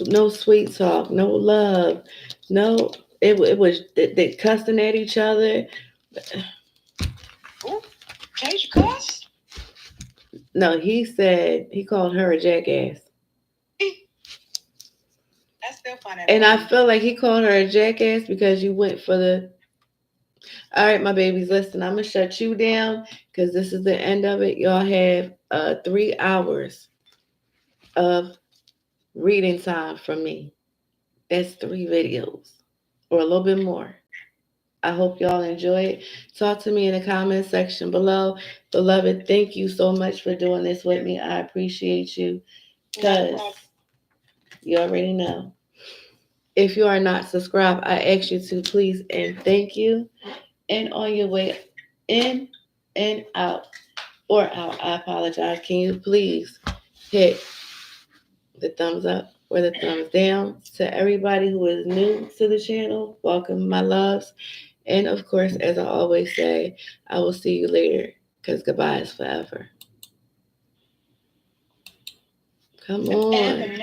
No sweet talk, no love, no. It was they cussing at each other. Ooh, Cage cuss? No, he said he called her a jackass. I still find that. And I feel like he called her a jackass because you went for the. All right, my babies, listen, I'm gonna shut you down because this is the end of it. Y'all have 3 hours of reading time from me. That's 3 videos or a little bit more. I hope y'all enjoy it. Talk to me in the comment section below. Beloved, thank you so much for doing this with me. I appreciate you because you already know. If you are not subscribed, I ask you to please and thank you. And on your way in and out or out, I apologize. Can you please hit the thumbs up or the thumbs down? To everybody who is new to the channel, welcome, my loves. And of course, as I always say, I will see you later because goodbye is forever. Come on.